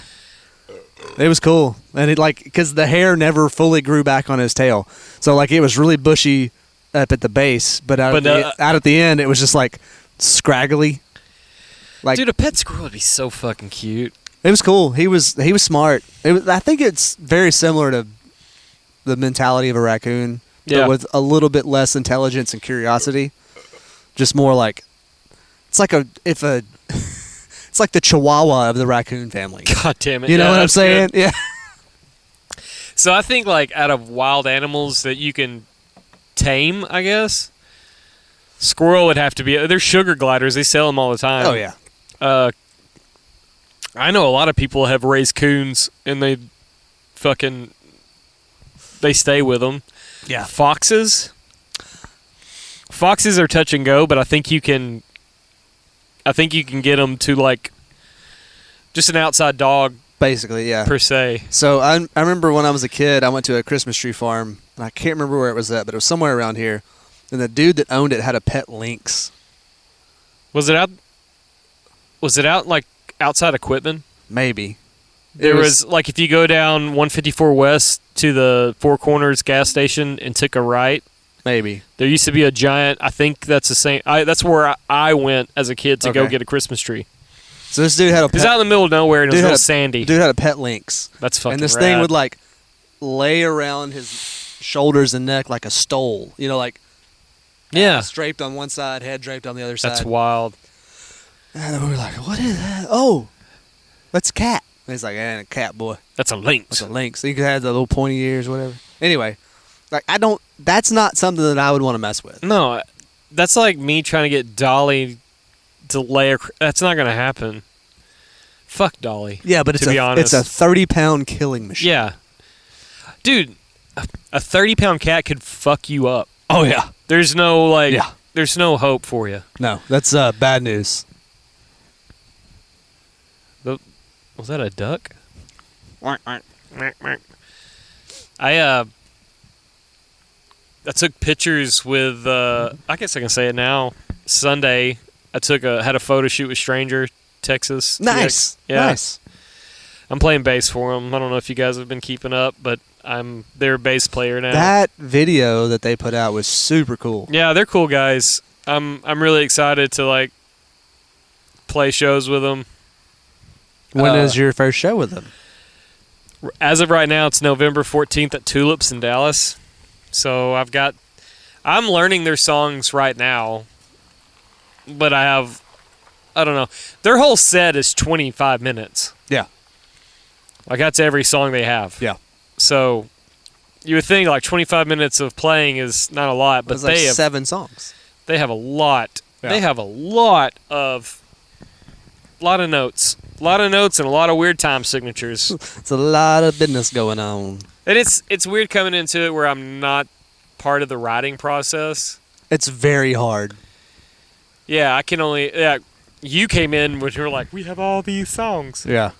S1: It was cool, and because the hair never fully grew back on his tail, so it was really bushy up at the base, but out at the end, it was just scraggly.
S2: Dude, a pet squirrel would be so fucking cute.
S1: It was cool. He was smart. I think it's very similar to the mentality of a raccoon,
S2: Yeah.
S1: but with a little bit less intelligence and curiosity. Just more it's like it's like the Chihuahua of the raccoon family.
S2: God damn it.
S1: You know
S2: Yeah,
S1: what I'm
S2: that's
S1: saying?
S2: good.
S1: Yeah.
S2: So I think, out of wild animals that you can tame, I guess, squirrel would have to be. They're sugar gliders. They sell them all the time.
S1: Oh yeah.
S2: I know a lot of people have raised coons, and they stay with them.
S1: Yeah.
S2: Foxes are touch and go, but I think you can get them to just an outside dog
S1: Basically, yeah.
S2: per se.
S1: So I remember when I was a kid, I went to a Christmas tree farm, and I can't remember where it was at, but it was somewhere around here. And the dude that owned it had a pet lynx.
S2: Was it out outside of Quitman?
S1: Maybe.
S2: There was if you go down 154 West to the Four Corners gas station and took a right,
S1: Maybe.
S2: there used to be a giant. I think that's the same. That's where I went as a kid to go
S1: Okay.
S2: get a Christmas tree.
S1: So this dude had a
S2: It was
S1: pet,
S2: out in the middle of nowhere and it was
S1: Dude had
S2: real
S1: a-
S2: sandy.
S1: dude had a pet lynx.
S2: That's fucking
S1: And this
S2: rad.
S1: thing would lay around his shoulders and neck like a stole.
S2: Yeah,
S1: Draped on one side, head draped on the other side.
S2: that's wild.
S1: And then we were like, what is that? Oh, that's a cat. And he's like, ain't a cat, boy.
S2: That's a lynx.
S1: That's a lynx. So you could have the little pointy ears, whatever. Anyway, that's not something that I would want to mess with.
S2: No, that's like me trying to get Dolly to lay a. That's not gonna happen. Fuck Dolly.
S1: Yeah, but
S2: to be honest,
S1: it's a 30-pound killing machine.
S2: Yeah, dude, a 30-pound cat could fuck you up.
S1: Oh, yeah.
S2: There's no
S1: Yeah.
S2: There's no hope for you.
S1: No, that's bad news.
S2: Was that a duck? I took pictures with. I guess I can say it now. Sunday, I had a photo shoot with Stranger, Texas.
S1: Nice.
S2: TX. Yeah.
S1: Nice.
S2: I'm playing bass for them. I don't know if you guys have been keeping up, but I'm their bass player now.
S1: That video that they put out was super cool.
S2: Yeah, they're cool guys. I'm really excited to play shows with them.
S1: When is your first show with them?
S2: As of right now, it's November 14th at Tulips in Dallas. So I'm learning their songs right now, but I don't know. Their whole set is 25 minutes.
S1: Yeah.
S2: Like, that's every song they have.
S1: Yeah.
S2: So you would think like 25 minutes of playing is not a lot, but
S1: It's like 7 songs.
S2: They have a lot.
S1: Yeah.
S2: They have a lot of notes. A lot of notes and a lot of weird time signatures.
S1: It's a lot of business going on.
S2: And it's weird coming into it where I'm not part of the writing process.
S1: It's very hard.
S2: Yeah, I can only... Yeah, you came in when you were like, we have all these songs.
S1: Yeah.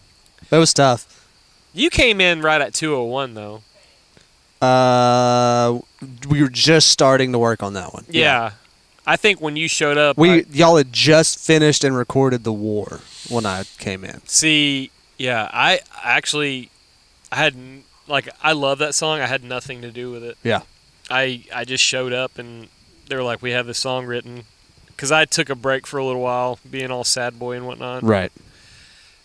S1: That was tough.
S2: You came in right at 2:01, though.
S1: We were just starting to work on that one.
S2: Yeah. I think when you showed up...
S1: Y'all had just finished and recorded The War when I came in.
S2: See, yeah, I had... Like, I love that song. I had nothing to do with it.
S1: Yeah.
S2: I just showed up, and they were like, we have this song written. Because I took a break for a little while, being all sad boy and whatnot.
S1: Right.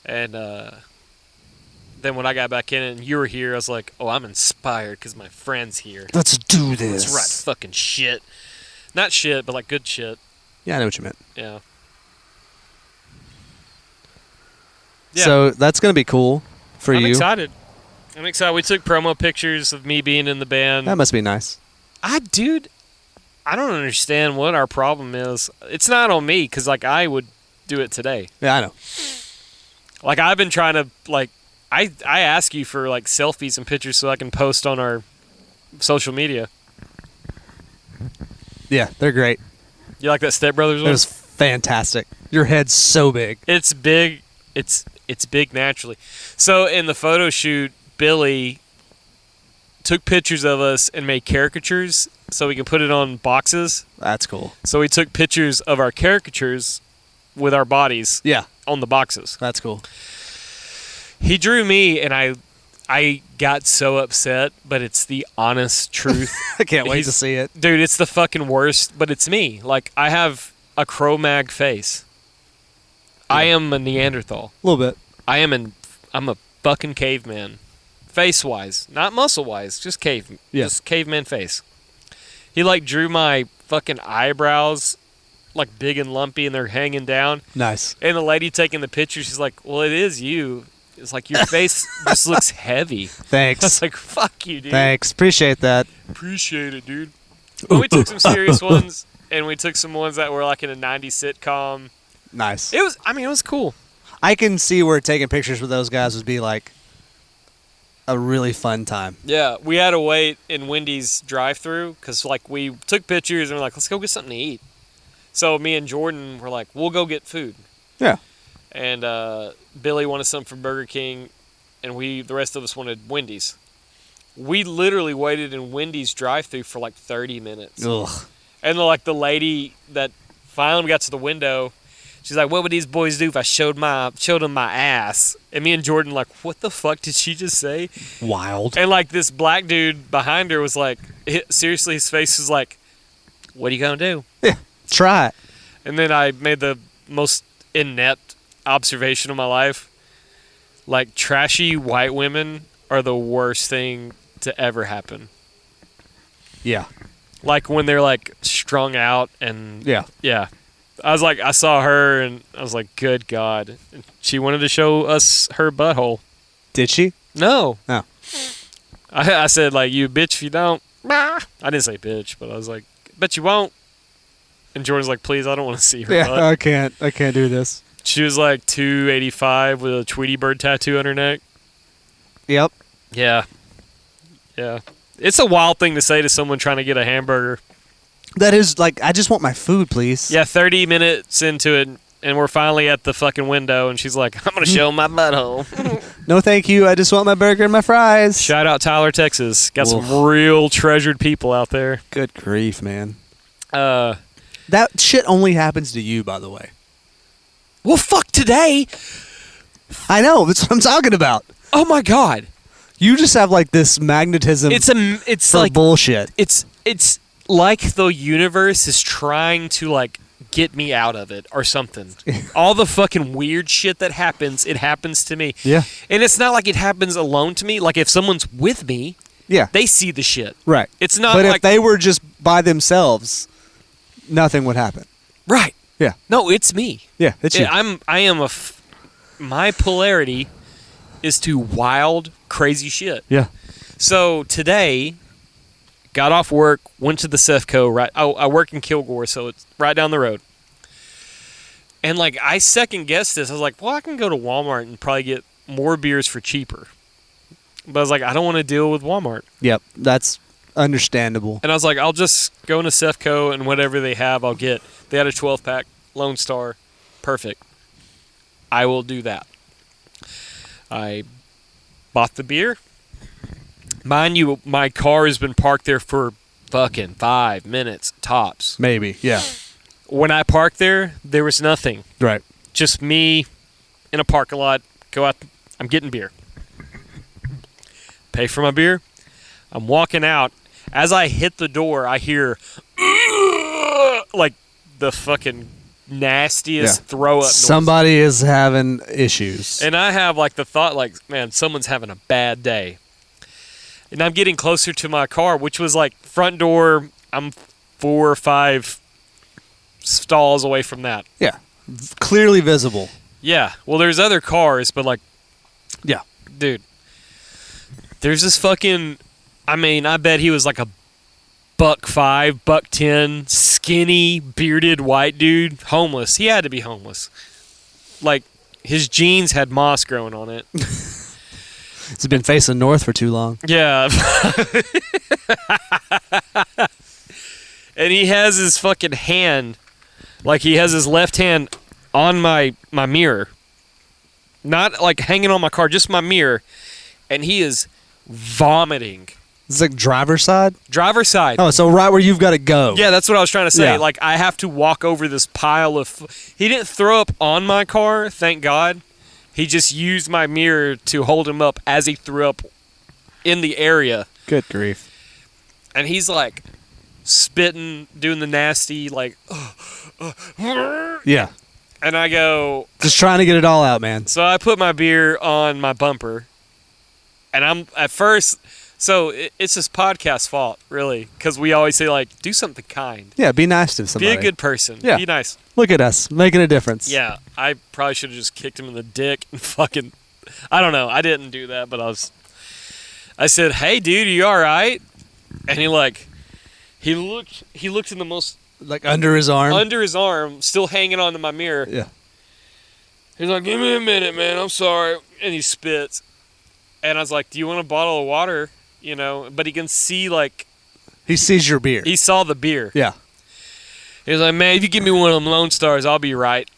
S2: And then when I got back in and you were here, I was like, oh, I'm inspired because my friend's here.
S1: Let's do this.
S2: Let's write fucking shit. Not shit, but like good shit.
S1: Yeah, I know what you meant.
S2: Yeah.
S1: So that's going to be cool for
S2: I'm
S1: you.
S2: excited. We took promo pictures of me being in the band.
S1: That must be nice.
S2: Dude, I don't understand what our problem is. It's not on me because, like, I would do it today.
S1: Yeah, I know.
S2: Like, I've been trying to, like, I ask you for, like, selfies and pictures so I can post on our social media.
S1: Yeah, they're great.
S2: You like that Step Brothers
S1: It
S2: one?
S1: was fantastic. Your head's so big.
S2: It's big. It's big naturally. So in the photo shoot, Billy took pictures of us and made caricatures so we can put it on boxes.
S1: That's cool.
S2: So we took pictures of our caricatures with our bodies
S1: Yeah,
S2: on the boxes.
S1: that's cool.
S2: He drew me, and I got so upset, but it's the honest truth.
S1: I can't wait to see it.
S2: Dude, it's the fucking worst, but it's me. Like, I have a Cro-Mag face. Yeah. I am a Neanderthal.
S1: A little bit.
S2: I'm a fucking caveman. Face-wise. Not muscle-wise. Just Just caveman face. He, like, drew my fucking eyebrows, like, big and lumpy, and they're hanging down.
S1: Nice.
S2: And the lady taking the picture, she's like, well, it is you. It's like, your face just looks heavy.
S1: Thanks.
S2: I was like, fuck you, dude.
S1: Thanks. Appreciate that.
S2: Appreciate it, dude. But we took some serious ones, and we took some ones that were like in a 90s sitcom.
S1: Nice.
S2: It was cool.
S1: I can see where taking pictures with those guys would be like a really fun time.
S2: Yeah, we had to wait in Wendy's drive-thru because, like, we took pictures and we're like, let's go get something to eat. So me and Jordan were like, we'll go get food.
S1: Yeah.
S2: And Billy wanted something from Burger King, and the rest of us wanted Wendy's. We literally waited in Wendy's drive-thru for like 30 minutes.
S1: Ugh.
S2: And like the lady that finally got to the window, she's like, what would these boys do if I showed them my ass? And me and Jordan like, what the fuck did she just say?
S1: Wild.
S2: And like this black dude behind her was like, seriously, his face was like, what are you going to do?
S1: Yeah, try it.
S2: And then I made the most inept observation of my life. Like, trashy white women are the worst thing to ever happen.
S1: Yeah.
S2: Like when they're like strung out and
S1: yeah.
S2: I was like, I saw her and I was like, good God. And she wanted to show us her butthole.
S1: Did she?
S2: No.
S1: Oh.
S2: I said, like, you bitch if you don't. I didn't say bitch, but I was like, bet you won't. And Jordan's like, please, I don't want to see her butt.
S1: I can't do this.
S2: She was like 285 with a Tweety Bird tattoo on her neck.
S1: Yep.
S2: Yeah. Yeah. It's a wild thing to say to someone trying to get a hamburger.
S1: That is, like, I just want my food, please.
S2: Yeah, 30 minutes into it, and we're finally at the fucking window, and she's like, I'm going to show my butthole.
S1: No, thank you. I just want my burger and my fries.
S2: Shout out Tyler, Texas. Got some real treasured people out there.
S1: Good grief, man.
S2: That
S1: shit only happens to you, by the way.
S2: Well, fuck today.
S1: I know. That's what I'm talking about.
S2: Oh, my God.
S1: You just have, like, this magnetism
S2: it's
S1: for
S2: like
S1: bullshit.
S2: It's like the universe is trying to, like, get me out of it or something. All the fucking weird shit that happens, it happens to me.
S1: Yeah.
S2: And it's not like it happens alone to me. Like if someone's with me,
S1: Yeah.
S2: they see the shit.
S1: Right.
S2: It's not
S1: But
S2: like...
S1: if they were just by themselves, nothing would happen.
S2: Right.
S1: Yeah.
S2: No, it's me.
S1: Yeah, it's you.
S2: My polarity is to wild, crazy shit.
S1: Yeah.
S2: So today, got off work, went to the Cefco. Right, I work in Kilgore, so it's right down the road. And like I second guessed this. I was like, well, I can go to Walmart and probably get more beers for cheaper. But I was like, I don't want to deal with Walmart.
S1: Yep, that's understandable.
S2: And I was like, I'll just go into Cefco and whatever they have, I'll get. They had a 12-pack Lone Star. Perfect. I will do that. I bought the beer. Mind you, my car has been parked there for fucking 5 minutes tops.
S1: Maybe, yeah.
S2: When I parked there, there was nothing.
S1: Right.
S2: Just me in a parking lot. Go out. I'm getting beer. Pay for my beer. I'm walking out. As I hit the door, I hear like the fucking nastiest throw up noise.
S1: Somebody is having issues.
S2: And I have like the thought like, man, someone's having a bad day. And I'm getting closer to my car, which was like front door. I'm 4 or 5 stalls away from that.
S1: Yeah. Clearly visible.
S2: Yeah. Well, there's other cars, but like,
S1: Yeah.
S2: dude, there's this fucking, I mean, I bet he was like a $1.05, $1.10, skinny, bearded white dude, homeless. He had to be homeless. Like, his jeans had moss growing on it.
S1: It's been facing north for too long.
S2: Yeah. And he has his fucking hand, like he has his left hand on my mirror. Not like hanging on my car, just my mirror. And he is vomiting.
S1: It's like driver's side?
S2: Driver's side.
S1: Oh, so right where you've got to go.
S2: Yeah, that's what I was trying to say.
S1: Yeah.
S2: Like, I have to walk over this pile of... He didn't throw up on my car, thank God. He just used my mirror to hold him up as he threw up in the area.
S1: Good grief.
S2: And he's, like, spitting, doing the nasty, like...
S1: Yeah.
S2: And I go...
S1: Just trying to get it all out, man.
S2: So I put my beer on my bumper. And I'm, at first... So it's this podcast's fault, really, because we always say, like, do something kind.
S1: Yeah, be nice to somebody.
S2: Be a good person.
S1: Yeah.
S2: Be nice.
S1: Look at us, making a difference.
S2: Yeah, I probably should have just kicked him in the dick and fucking... I don't know. I didn't do that, but I said, hey, dude, you all right? And he looked in the most...
S1: Like under his arm?
S2: Under his arm, still hanging onto my mirror.
S1: Yeah.
S2: He's like, give me a minute, man. I'm sorry. And he spits. And I was like, do you want a bottle of water? You know, but he can see, like...
S1: He sees your beer.
S2: He saw the beer.
S1: Yeah.
S2: He was like, man, if you give me one of them Lone Stars, I'll be right.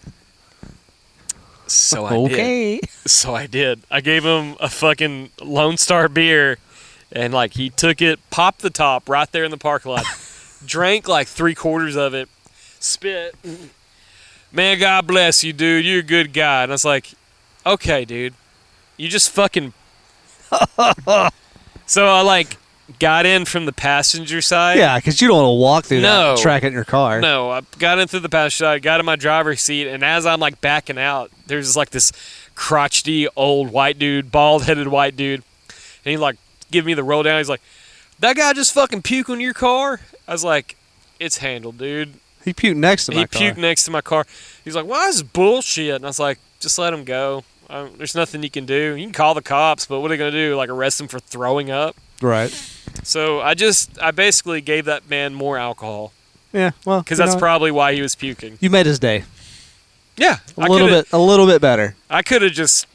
S2: So I did. So I did. I gave him a fucking Lone Star beer, and, like, he took it, popped the top right there in the parking lot, drank, like, 3/4 of it, spit. Man, God bless you, dude. You're a good guy. And I was like, okay, dude. You just fucking... So I, like, got in from the passenger side.
S1: Yeah, because you don't want to walk through that track in your car.
S2: No, I got in through the passenger side, got in my driver's seat, and as I'm, like, backing out, there's, like, this crotchety old white dude, bald-headed white dude, and he, like, give me the roll down. He's like, that guy just fucking puke on your car? I was like, it's handled, dude.
S1: He puked next to my car.
S2: He puked next to my car. He's like, why is this bullshit? And I was like, just let him go. There's nothing you can do. You can call the cops, but what are they going to do? Like, arrest him for throwing up?
S1: Right.
S2: So I basically gave that man more alcohol.
S1: Yeah, well,
S2: because that's probably why he was puking.
S1: You made his day.
S2: Yeah,
S1: a little bit better.
S2: I could have just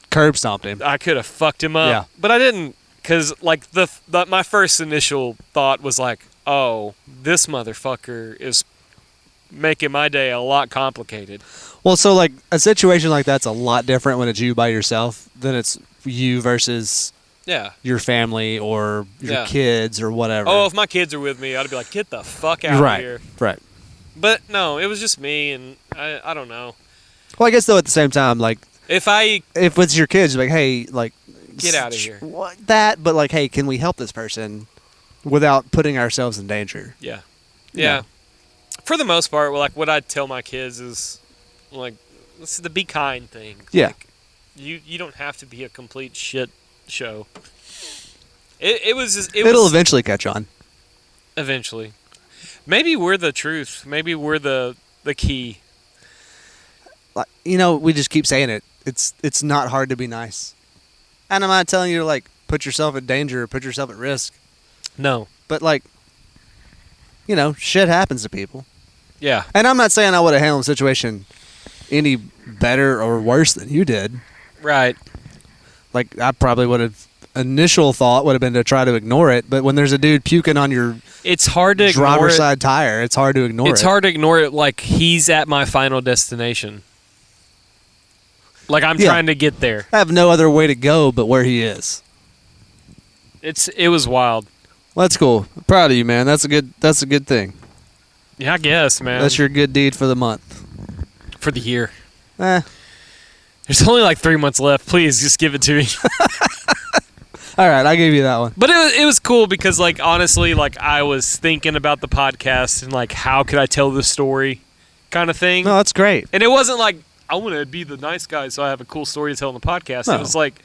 S1: curb stomped him.
S2: I could have fucked him up.
S1: Yeah.
S2: But I didn't, because like my first initial thought was like, oh, this motherfucker is making my day a lot complicated.
S1: Well, so like a situation like that's a lot different when it's you by yourself than it's you versus your family or your kids or whatever.
S2: Oh, if my kids are with me, I'd be like, get the fuck out of here.
S1: Right.
S2: But no, it was just me, and I don't know.
S1: Well, I guess though at the same time, like
S2: if
S1: it's your kids, like, hey, like
S2: get out of here.
S1: But like, hey, can we help this person without putting ourselves in danger?
S2: Yeah. For the most part, like what I tell my kids is like this is the be kind thing.
S1: Yeah.
S2: Like, you don't have to be a complete shit show. It was
S1: It'll eventually catch on.
S2: eventually. Maybe we're the truth. Maybe we're the key.
S1: Like, we just keep saying it. It's not hard to be nice. And I'm not telling you to like put yourself in danger or put yourself at risk.
S2: No.
S1: But like, shit happens to people.
S2: Yeah.
S1: And I'm not saying I would have handled the situation any better or worse than you did.
S2: Right.
S1: Like, I probably would have, initial thought would have been to try to ignore it. But when there's a dude puking on your
S2: it's hard to
S1: driver's side tire, it's hard to ignore it.
S2: It's hard to ignore it like he's at my final destination. Like I'm trying to get there.
S1: I have no other way to go but where he is.
S2: It was wild.
S1: Well, that's cool. I'm proud of you, man. That's a good thing.
S2: Yeah, I guess, man.
S1: That's your good deed for the month.
S2: For the year.
S1: There's
S2: only like 3 months left. Please, just give it to me.
S1: All right, I gave you that one.
S2: But it was cool because, like, honestly, like, I was thinking about the podcast and, like, how could I tell the story kind of thing.
S1: No, that's great.
S2: And it wasn't like, I want to be the nice guy so I have a cool story to tell on the podcast.
S1: No.
S2: It was like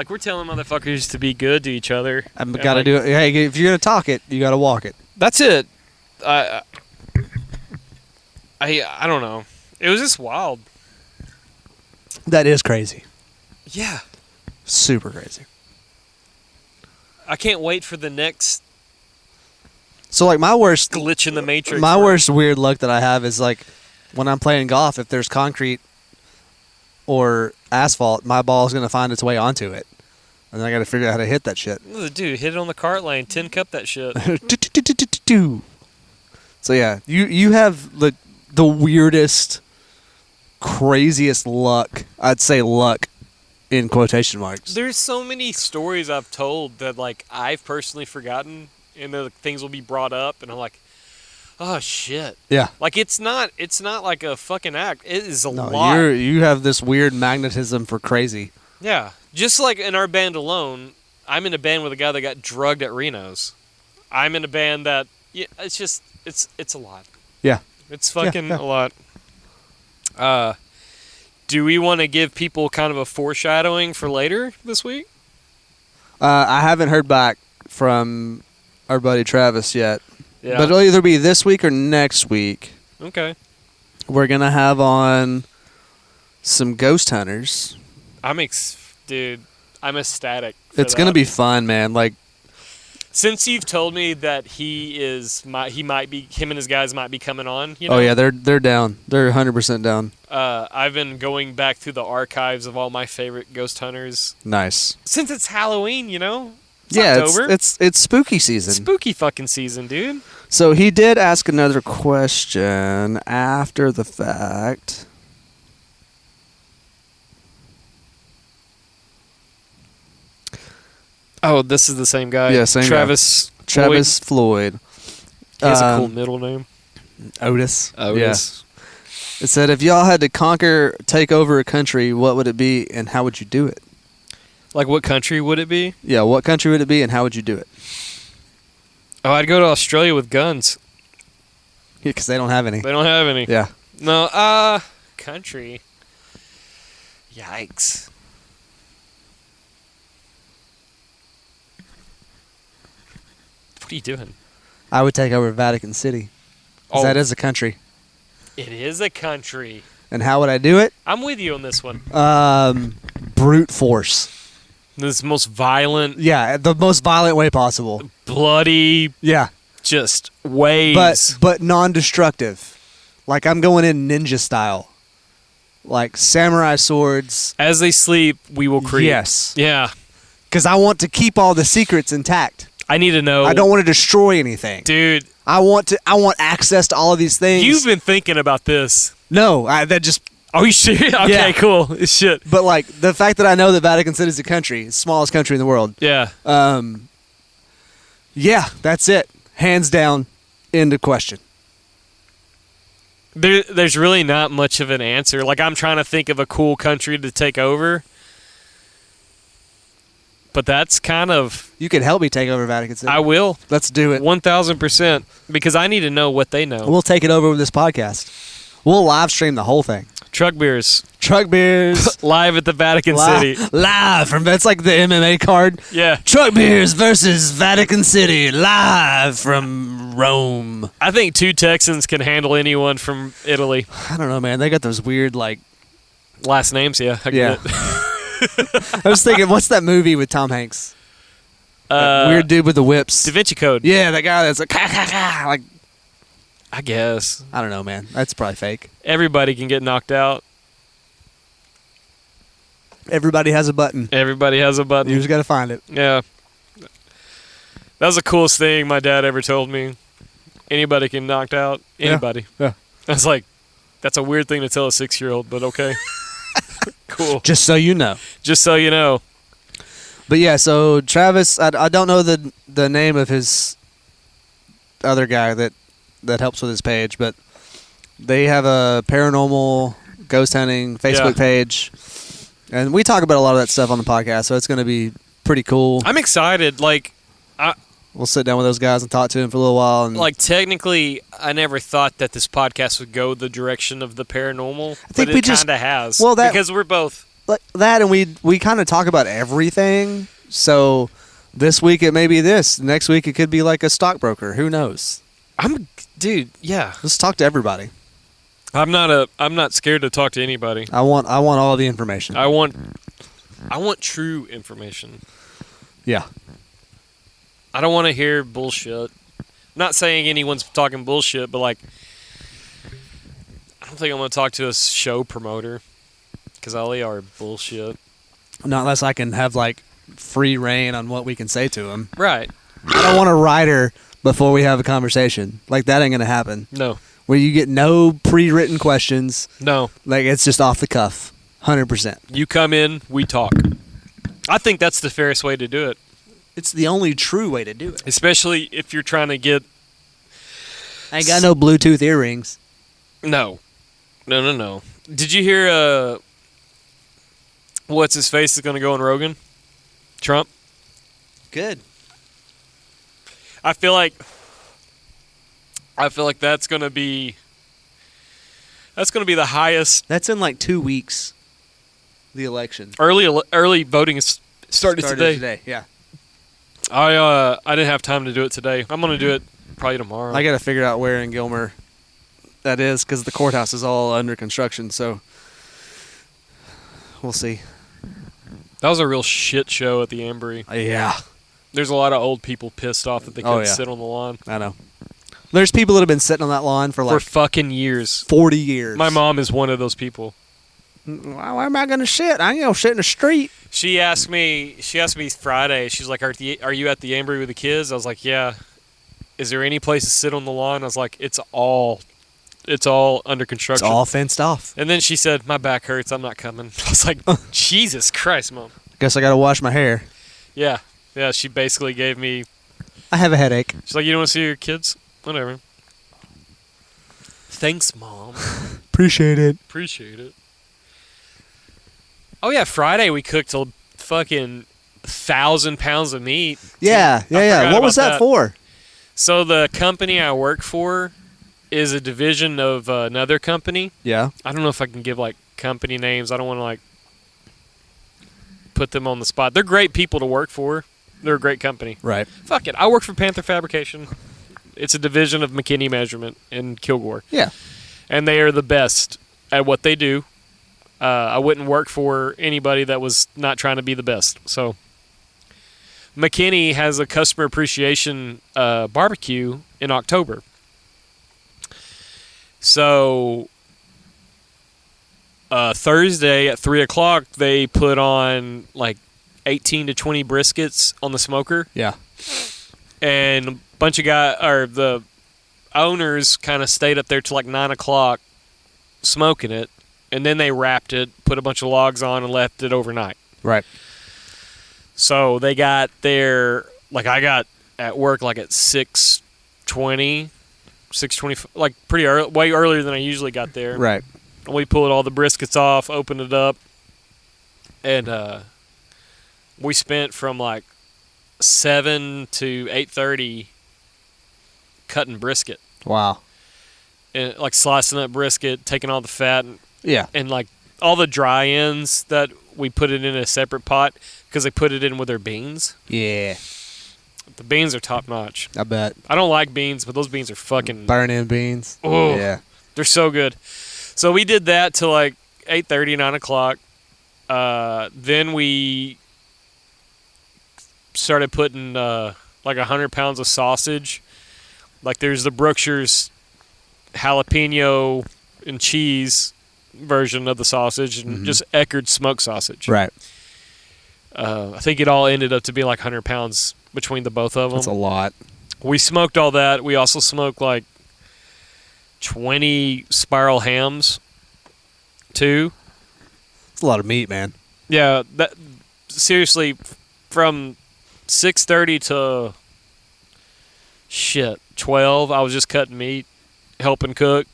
S2: we're telling motherfuckers to be good to each other.
S1: I've got to do it. Hey, if you're going to talk it, you got to walk it.
S2: That's it. I don't know. It was just wild.
S1: That is crazy.
S2: Yeah.
S1: Super crazy.
S2: I can't wait for the next
S1: So, like, my worst
S2: glitch in the matrix.
S1: My worst weird luck that I have is, like, when I'm playing golf, if there's concrete or asphalt, my ball's going to find its way onto it. And then I got to figure out how to hit that shit.
S2: Dude, hit it on the cart lane. 10 cup that shit.
S1: So, yeah, you have the weirdest, craziest luck. I'd say luck in quotation marks.
S2: There's so many stories I've told that, like, I've personally forgotten, and the things will be brought up, and I'm like, oh shit.
S1: Yeah.
S2: Like it's not like a fucking act. It is a lot.
S1: You have this weird magnetism for crazy.
S2: Yeah. Just like in our band alone, I'm in a band with a guy that got drugged at Reno's. I'm in a band that it's just it's a lot.
S1: Yeah.
S2: It's fucking a lot. Do we want to give people kind of a foreshadowing for later this week?
S1: I haven't heard back from our buddy Travis yet.
S2: Yeah.
S1: But it'll either be this week or next week.
S2: Okay.
S1: We're going to have on some ghost hunters.
S2: Dude, I'm ecstatic.
S1: It's going to be fun, man. Like,
S2: since you've told me that him and his guys might be coming on. You know,
S1: oh yeah, they're down. They're 100% down.
S2: I've been going back through the archives of all my favorite ghost hunters.
S1: Nice.
S2: Since it's Halloween, It's
S1: yeah,
S2: October.
S1: it's spooky season.
S2: Spooky fucking season, dude.
S1: So he did ask another question after the fact.
S2: Oh, this is the same guy.
S1: Yeah, same guy. Travis Floyd.
S2: He has a cool middle name.
S1: Otis.
S2: Otis.
S1: Yeah. It said, if y'all had to take over a country, what would it be and how would you do it?
S2: Like, what country would it be?
S1: Yeah, what country would it be and how would you do it?
S2: Oh, I'd go to Australia with guns.
S1: Yeah, because they don't have any.
S2: They don't have any.
S1: Yeah.
S2: No, country. Yikes. What are you doing?
S1: I would take over Vatican City. 'Cause that is a country.
S2: It is a country.
S1: And how would I do it?
S2: I'm with you on this one.
S1: Brute force.
S2: This most violent.
S1: Yeah, the most violent way possible.
S2: Bloody.
S1: Yeah.
S2: Just ways.
S1: But non-destructive. Like, I'm going in ninja style. Like, samurai swords.
S2: As they sleep, we will creep.
S1: Yes.
S2: Yeah.
S1: Because I want to keep all the secrets intact.
S2: I need to know.
S1: I don't want to destroy anything.
S2: Dude.
S1: I want access to all of these things.
S2: You've been thinking about this.
S1: No, that just...
S2: Oh, you sure? Okay,
S1: yeah.
S2: Cool. Shit.
S1: But, like, the fact that I know that Vatican City is a country, the smallest country in the world.
S2: Yeah.
S1: Yeah, that's it. Hands down, end of question.
S2: There's really not much of an answer. Like, I'm trying to think of a cool country to take over. But that's kind of...
S1: You can help me take over Vatican City.
S2: I will.
S1: Let's do it.
S2: 1,000%. Because I need to know what they know.
S1: We'll take it over with this podcast. We'll live stream the whole thing.
S2: Truck beers.
S1: Truck beers.
S2: Live at the Vatican City.
S1: Live from... It's like the MMA card.
S2: Yeah.
S1: Truck beers versus Vatican City. Live from Rome.
S2: I think 2 Texans can handle anyone from Italy.
S1: I don't know, man. They got those weird, like...
S2: Last names, yeah. I get it.
S1: I was thinking, what's that movie with Tom Hanks? That weird dude with the whips.
S2: Da Vinci Code.
S1: Yeah, that guy that's like, like,
S2: I guess.
S1: I don't know, man. That's probably fake.
S2: Everybody can get knocked out.
S1: Everybody has a button.
S2: Everybody has a button.
S1: You just got to find it.
S2: Yeah. That was the coolest thing my dad ever told me. Anybody can knocked out. Anybody.
S1: Yeah.
S2: I was like, that's a weird thing to tell a 6-year-old, but okay. Cool.
S1: Just so you know.
S2: Just so you know.
S1: But yeah, so Travis, I don't know the name of his other guy that helps with his page, but they have a paranormal ghost hunting Facebook page. And we talk about a lot of that stuff on the podcast, so it's going to be pretty cool.
S2: I'm excited. Like,
S1: we'll sit down with those guys and talk to them for a little while. And
S2: like, technically, I never thought that this podcast would go the direction of the paranormal.
S1: I think
S2: but it kind of has.
S1: Well,
S2: because we're both
S1: like that, and we kind of talk about everything. So this week it may be this. Next week it could be like a stockbroker. Who knows?
S2: Dude. Yeah.
S1: Let's talk to everybody.
S2: I'm not scared to talk to anybody.
S1: I want all the information.
S2: I want true information.
S1: Yeah.
S2: I don't want to hear bullshit. Not saying anyone's talking bullshit, but like, I don't think I'm going to talk to a show promoter because all they are bullshit.
S1: Not unless I can have like free reign on what we can say to them.
S2: Right.
S1: I don't want a writer before we have a conversation. Like that ain't going to happen.
S2: No.
S1: Where you get no pre-written questions.
S2: No.
S1: Like it's just off the cuff. 100%.
S2: You come in, we talk. I think that's the fairest way to do it.
S1: It's the only true way to do it.
S2: Especially if you're trying to get...
S1: I ain't got no Bluetooth earrings.
S2: No. No. Did you hear what's his face is going to go on Rogan? Trump?
S1: Good.
S2: I feel like that's going to be the highest.
S1: That's in like 2 weeks. The election.
S2: Early voting is started today.
S1: Yeah.
S2: I didn't have time to do it today. I'm going to do it probably tomorrow.
S1: I got to figure out where in Gilmer that is because the courthouse is all under construction. So we'll see.
S2: That was a real shit show at the Embry.
S1: Yeah.
S2: There's a lot of old people pissed off that they couldn't sit on the lawn.
S1: I know. There's people that have been sitting on that lawn for
S2: fucking years.
S1: 40 years.
S2: My mom is one of those people.
S1: Why am I going to shit? I ain't going to shit in the street.
S2: She asked me Friday, she's like, are you at the Embry with the kids? I was like, yeah. Is there any place to sit on the lawn? I was like, it's all under construction.
S1: It's all fenced off.
S2: And then she said, my back hurts, I'm not coming. I was like, Jesus Christ, Mom.
S1: Guess I got to wash my hair.
S2: Yeah, she basically gave me...
S1: I have a headache.
S2: She's like, you don't want to see your kids? Whatever. Thanks, Mom.
S1: Appreciate it.
S2: Oh, yeah, Friday we cooked a fucking 1,000 pounds of meat.
S1: Yeah. What was that for?
S2: So the company I work for is a division of another company.
S1: Yeah.
S2: I don't know if I can give, like, company names. I don't want to, like, put them on the spot. They're great people to work for. They're a great company.
S1: Right.
S2: Fuck it. I work for Panther Fabrication. It's a division of McKinney Measurement in Kilgore.
S1: Yeah.
S2: And they are the best at what they do. I wouldn't work for anybody that was not trying to be the best. So McKinney has a customer appreciation barbecue in October. So Thursday at 3 o'clock, they put on like 18 to 20 briskets on the smoker.
S1: Yeah.
S2: And a bunch of the owners kind of stayed up there till like 9 o'clock smoking it. And then they wrapped it, put a bunch of logs on, and left it overnight.
S1: Right.
S2: So they got there, like I got at work like at 6:20, like pretty early, way earlier than I usually got there.
S1: Right.
S2: And we pulled all the briskets off, opened it up, and we spent from like 7 to 8:30 cutting brisket.
S1: Wow.
S2: And like slicing up brisket, taking all the fat,
S1: Yeah.
S2: and like all the dry ends that we put it in a separate pot because they put it in with their beans.
S1: Yeah.
S2: The beans are top notch.
S1: I bet.
S2: I don't like beans, but those beans are fucking.
S1: Burn-in beans.
S2: Oh,
S1: Yeah.
S2: they're so good. So we did that till like 8:30, 9 o'clock. Then we started putting like 100 pounds of sausage. Like there's the Brookshire's jalapeno and cheese version of the sausage, and just Eckerd smoked sausage.
S1: Right.
S2: I think it all ended up to be like 100 pounds between the both of them.
S1: That's a lot.
S2: We smoked all that. We also smoked like 20 spiral hams, too.
S1: It's a lot of meat, man.
S2: Yeah, that seriously, from 6:30 to 12, I was just cutting meat, helping cook,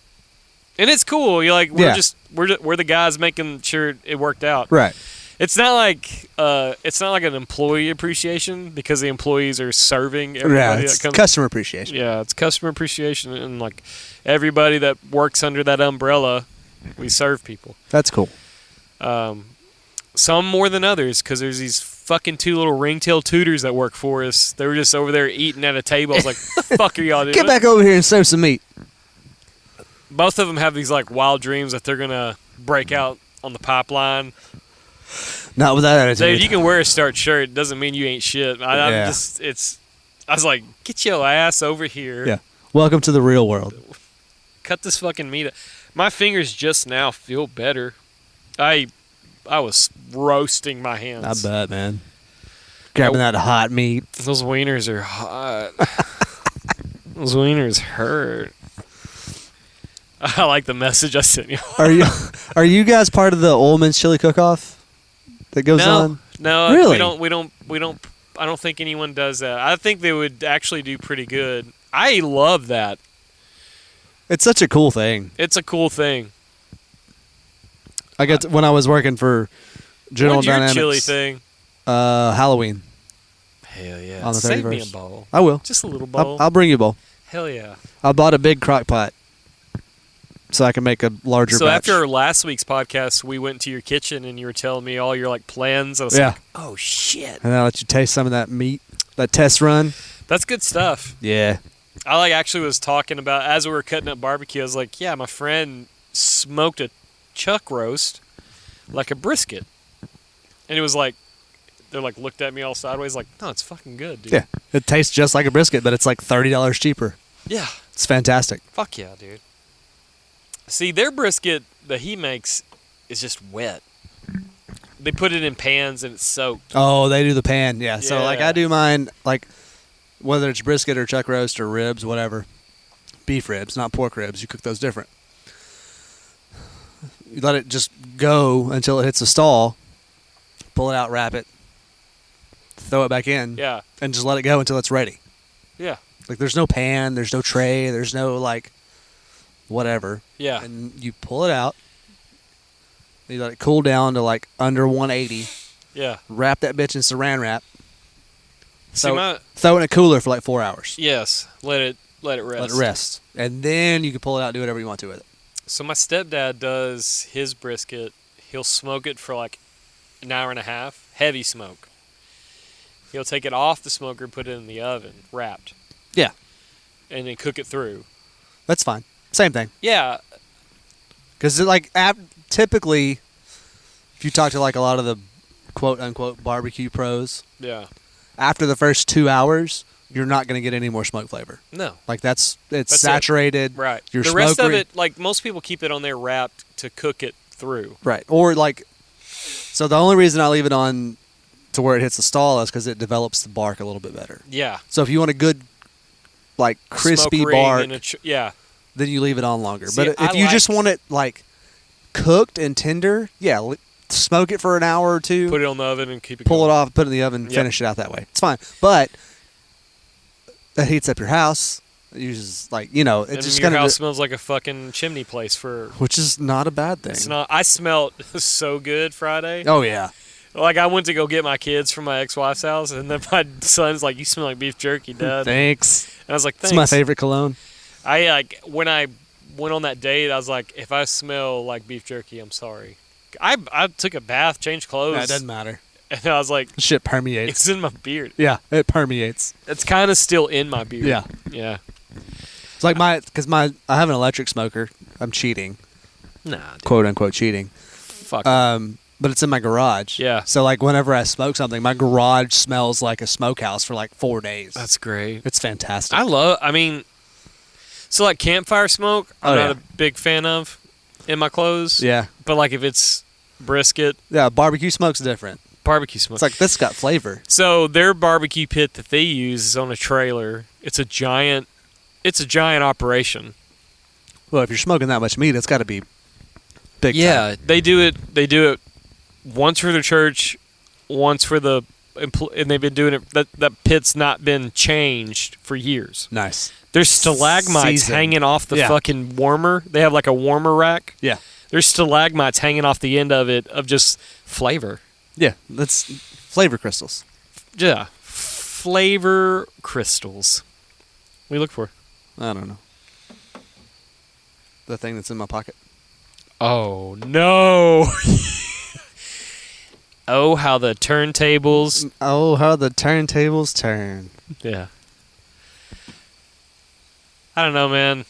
S2: and it's cool. You're like we're the guys making sure it worked out.
S1: Right.
S2: It's not like an employee appreciation because the employees are serving everybody
S1: It's
S2: that comes.
S1: customer appreciation.
S2: Yeah, it's customer appreciation, and like everybody that works under that umbrella, we serve people.
S1: That's cool.
S2: Some more than others because there's these fucking 2 little ringtail tutors that work for us. They were just over there eating at a table. I was like, "What the fuck are y'all doing?"
S1: Get back over here and serve some meat.
S2: Both of them have these like wild dreams that they're gonna break out on the pipeline.
S1: Not with that attitude.
S2: Dude, you can wear a Start shirt. Doesn't mean you ain't shit. I was like, get your ass over here.
S1: Yeah. Welcome to the real world.
S2: Cut this fucking meat up. My fingers just now feel better. I was roasting my hands.
S1: I bet, man. Grabbing that hot meat.
S2: Those wieners are hot. Those wieners hurt. I like the message I sent you.
S1: Are you guys part of the Ullman's Chili Cook-Off that goes on?
S2: No,
S1: Really?
S2: we don't. I don't think anyone does that. I think they would actually do pretty good. I love that.
S1: It's such a cool thing.
S2: It's a cool thing.
S1: I guess when I was working for General
S2: When's your
S1: Dynamics.
S2: chili thing?
S1: Halloween.
S2: Hell yeah.
S1: On the
S2: Save me a
S1: 31st.
S2: bowl.
S1: I will.
S2: Just a little bowl.
S1: I'll bring you a bowl.
S2: Hell yeah.
S1: I bought a big crock pot so I can make a larger
S2: So
S1: batch.
S2: after last week's podcast, we went to your kitchen and you were telling me all your like plans. I was like, oh shit.
S1: And I'll let you taste some of that meat, that test run.
S2: That's good stuff.
S1: Yeah.
S2: I like actually was talking about as we were cutting up barbecue. I was like, yeah, my friend smoked a chuck roast like a brisket, and it was like they're like looked at me all sideways like, no, it's fucking good, dude.
S1: Yeah. It tastes just like a brisket, but it's like $30 cheaper.
S2: Yeah.
S1: It's fantastic.
S2: Fuck yeah, dude. See, their brisket that he makes is just wet. They put it in pans and it's soaked.
S1: Oh, they do the pan. Yeah. So like
S2: Yeah.
S1: I do mine like whether it's brisket or chuck roast or ribs, whatever. Beef ribs, not pork ribs. You cook those different. You let it just go until it hits a stall. Pull it out, wrap it, throw it back in,
S2: Yeah.
S1: and just let it go until it's ready.
S2: Yeah.
S1: Like there's no pan, there's no tray, there's no like whatever.
S2: Yeah.
S1: And you pull it out. You let it cool down to like under 180.
S2: Yeah.
S1: Wrap that bitch in saran wrap.
S2: See,
S1: Throw it in a cooler for like 4 hours.
S2: yes, let it rest.
S1: Let it rest. And then you can pull it out and do whatever you want to with it.
S2: So my stepdad does his brisket. He'll smoke it for like an hour and a half, heavy smoke. He'll take it off the smoker and put it in the oven, wrapped.
S1: Yeah.
S2: And then cook it through.
S1: That's fine. Same thing.
S2: Yeah.
S1: Because like typically, if you talk to like a lot of the quote unquote barbecue pros,
S2: Yeah.
S1: after the first 2 hours, you're not going to get any more smoke flavor.
S2: No.
S1: Like it's
S2: That's
S1: saturated.
S2: it. Right.
S1: Your
S2: The rest of
S1: smokery-
S2: it, like most people keep it on there wrapped to cook it through.
S1: Right. Or like, so the only reason I leave it on to where it hits the stall is because it develops the bark a little bit better.
S2: Yeah.
S1: So if you want a good, like crispy
S2: Smoke ring
S1: bark,
S2: and yeah.
S1: then you leave it on longer.
S2: See,
S1: but if
S2: I
S1: you just
S2: like-
S1: want it like cooked and tender, yeah, smoke it for an hour or two.
S2: Put it on the oven and keep it
S1: Pull
S2: going.
S1: it off, put it in the oven,
S2: Yep.
S1: finish it out that way. It's fine. But that heats up your house. It uses like, it's
S2: And
S1: just
S2: your
S1: kind of
S2: house smells like a fucking chimney place for...
S1: which is not a bad thing.
S2: It's not... I smelled so good Friday.
S1: Oh yeah.
S2: Like, I went to go get my kids from my ex-wife's house, and then my son's like, "You smell like beef jerky, Dad."
S1: Thanks.
S2: And I was like, "Thanks."
S1: It's my favorite cologne.
S2: When I went on that date, I was like, "If I smell like beef jerky, I'm sorry." I took a bath, changed clothes.
S1: Yeah, it doesn't matter.
S2: And I was like,
S1: Shit permeates.
S2: it's in my beard.
S1: Yeah, it permeates.
S2: It's kind of still in my beard.
S1: Yeah.
S2: Yeah.
S1: It's like I have an electric smoker. I'm cheating,
S2: Nah, dude.
S1: quote unquote cheating.
S2: Fuck.
S1: But it's in my garage.
S2: Yeah.
S1: So like whenever I smoke something, my garage smells like a smokehouse for like 4 days.
S2: That's great.
S1: It's fantastic.
S2: So like campfire smoke, I'm
S1: Oh,
S2: not
S1: yeah.
S2: a big fan of in my clothes.
S1: Yeah.
S2: But like if it's brisket,
S1: Yeah, barbecue smoke's different.
S2: barbecue smoke.
S1: It's like this got flavor.
S2: So their barbecue pit that they use is on a trailer. It's a giant operation.
S1: Well, if you're smoking that much meat, it's got to be big time.
S2: They do it once for the church, once for the and they've been doing it. That pit's not been changed for years.
S1: Nice.
S2: There's stalagmites
S1: Seasoned.
S2: hanging off the
S1: Yeah.
S2: fucking warmer. They have like a warmer rack.
S1: Yeah.
S2: There's stalagmites hanging off the end of it of just flavor.
S1: Yeah, that's flavor crystals.
S2: Yeah, flavor crystals. What do you look for?
S1: I don't know. The thing that's in my pocket.
S2: Oh no! Oh, how the turntables.
S1: Oh, how the turntables turn.
S2: Yeah. I don't know, man.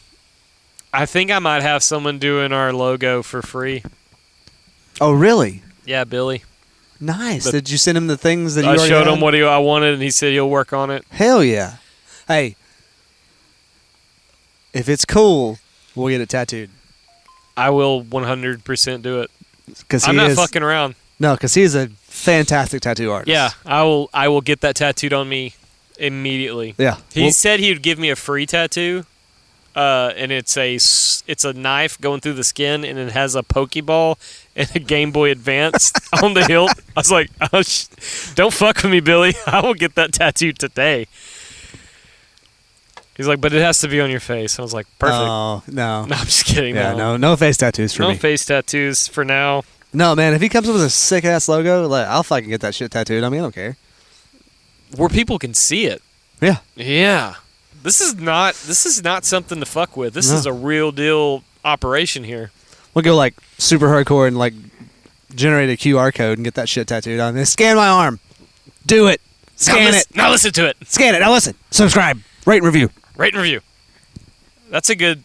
S2: I think I might have someone doing our logo for free.
S1: Oh, really?
S2: Yeah, Billy.
S1: Nice.
S2: But
S1: Did you send him the things that you
S2: I
S1: already
S2: showed
S1: had?
S2: him what I wanted, and he said he'll work on it.
S1: Hell yeah. Hey, if it's cool, we'll get it tattooed.
S2: I will 100% do it.
S1: Cause
S2: I'm not fucking around.
S1: No, because he is a fantastic tattoo artist.
S2: Yeah, I will get that tattooed on me immediately.
S1: Yeah.
S2: He said he would give me a free tattoo, and it's a knife going through the skin, and it has a Pokeball and a Game Boy Advance on the hilt. I was like, oh, don't fuck with me, Billy. I will get that tattoo today. He's like, but it has to be on your face. I was like, perfect.
S1: Oh, no.
S2: No, I'm just kidding.
S1: Yeah, no face tattoos for
S2: no
S1: me.
S2: face tattoos for now.
S1: No, man, if he comes up with a sick-ass logo, like, I'll fucking get that shit tattooed. I mean, I don't care.
S2: Where people can see it.
S1: Yeah.
S2: Yeah. This is not something to fuck with. This
S1: No.
S2: is a real deal operation here.
S1: We'll go, like, super hardcore and, like, generate a QR code and get that shit tattooed on this. Scan my arm. Do it. Scan it.
S2: Now listen to it.
S1: Scan it. Now listen. Subscribe. Rate and review.
S2: Rate and review. That's a good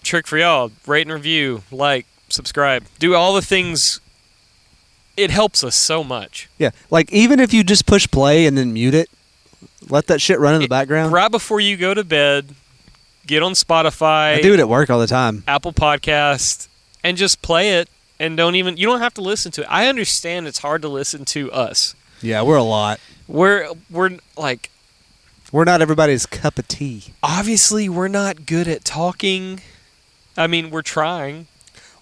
S2: trick for y'all. Rate and review, like, subscribe. Do all the things. It helps us so much.
S1: Yeah. Like, even if you just push play and then mute it, let that shit run in the background.
S2: Right before you go to bed, get on Spotify.
S1: I do it at work all the time.
S2: Apple Podcast, and just play it. And you don't have to listen to it. I understand it's hard to listen to us.
S1: Yeah, we're a lot.
S2: We're like,
S1: We're not everybody's cup of tea.
S2: obviously we're not good at talking. I mean, we're trying.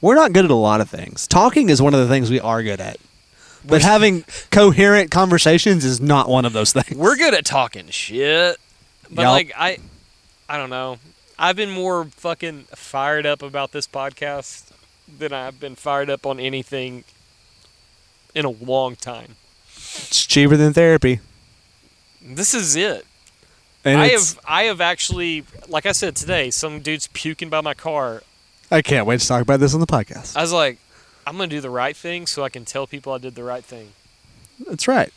S1: We're not good at a lot of things. Talking is one of the things we are good at. But having coherent conversations is not one of those things.
S2: We're good at talking shit. But
S1: Yup.
S2: like I don't know. I've been more fucking fired up about this podcast than I've been fired up on anything in a long time.
S1: It's cheaper than therapy.
S2: This is it.
S1: And
S2: I have actually, like I said today, some dude's puking by my car.
S1: I can't wait to talk about this on the podcast.
S2: I was like, I'm going to do the right thing so I can tell people I did the right thing.
S1: That's right.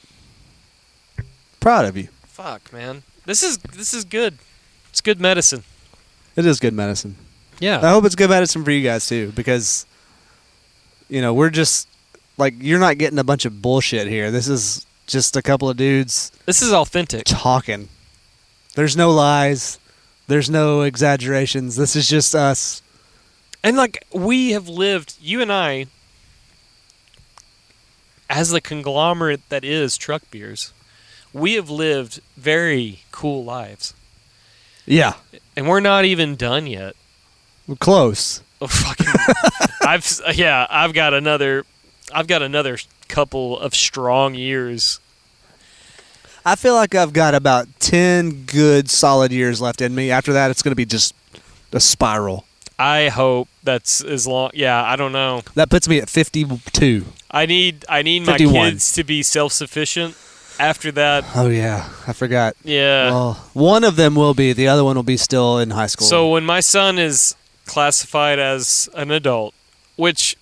S1: Proud of you.
S2: Fuck, man. This is good. It's good medicine.
S1: It is good medicine.
S2: Yeah.
S1: I hope it's good medicine for you guys too, because we're just like, you're not getting a bunch of bullshit here. This is just a couple of dudes
S2: This is authentic.
S1: talking. There's no lies. There's no exaggerations. This is just us.
S2: And like we have lived, you and I, as the conglomerate that is Truck Beers, we have lived very cool lives.
S1: Yeah.
S2: And we're not even done yet.
S1: We're close.
S2: Oh, fucking I've got another couple of strong years.
S1: I feel like I've got about 10 good solid years left in me. After that, it's going to be just a spiral.
S2: I hope that's as long. Yeah, I don't know.
S1: That puts me at 52.
S2: I need my
S1: 51.
S2: kids to be self-sufficient. After that,
S1: Oh, yeah. I forgot.
S2: yeah.
S1: Well, one of them will be. The other one will be still in high school.
S2: So when my son is classified as an adult, which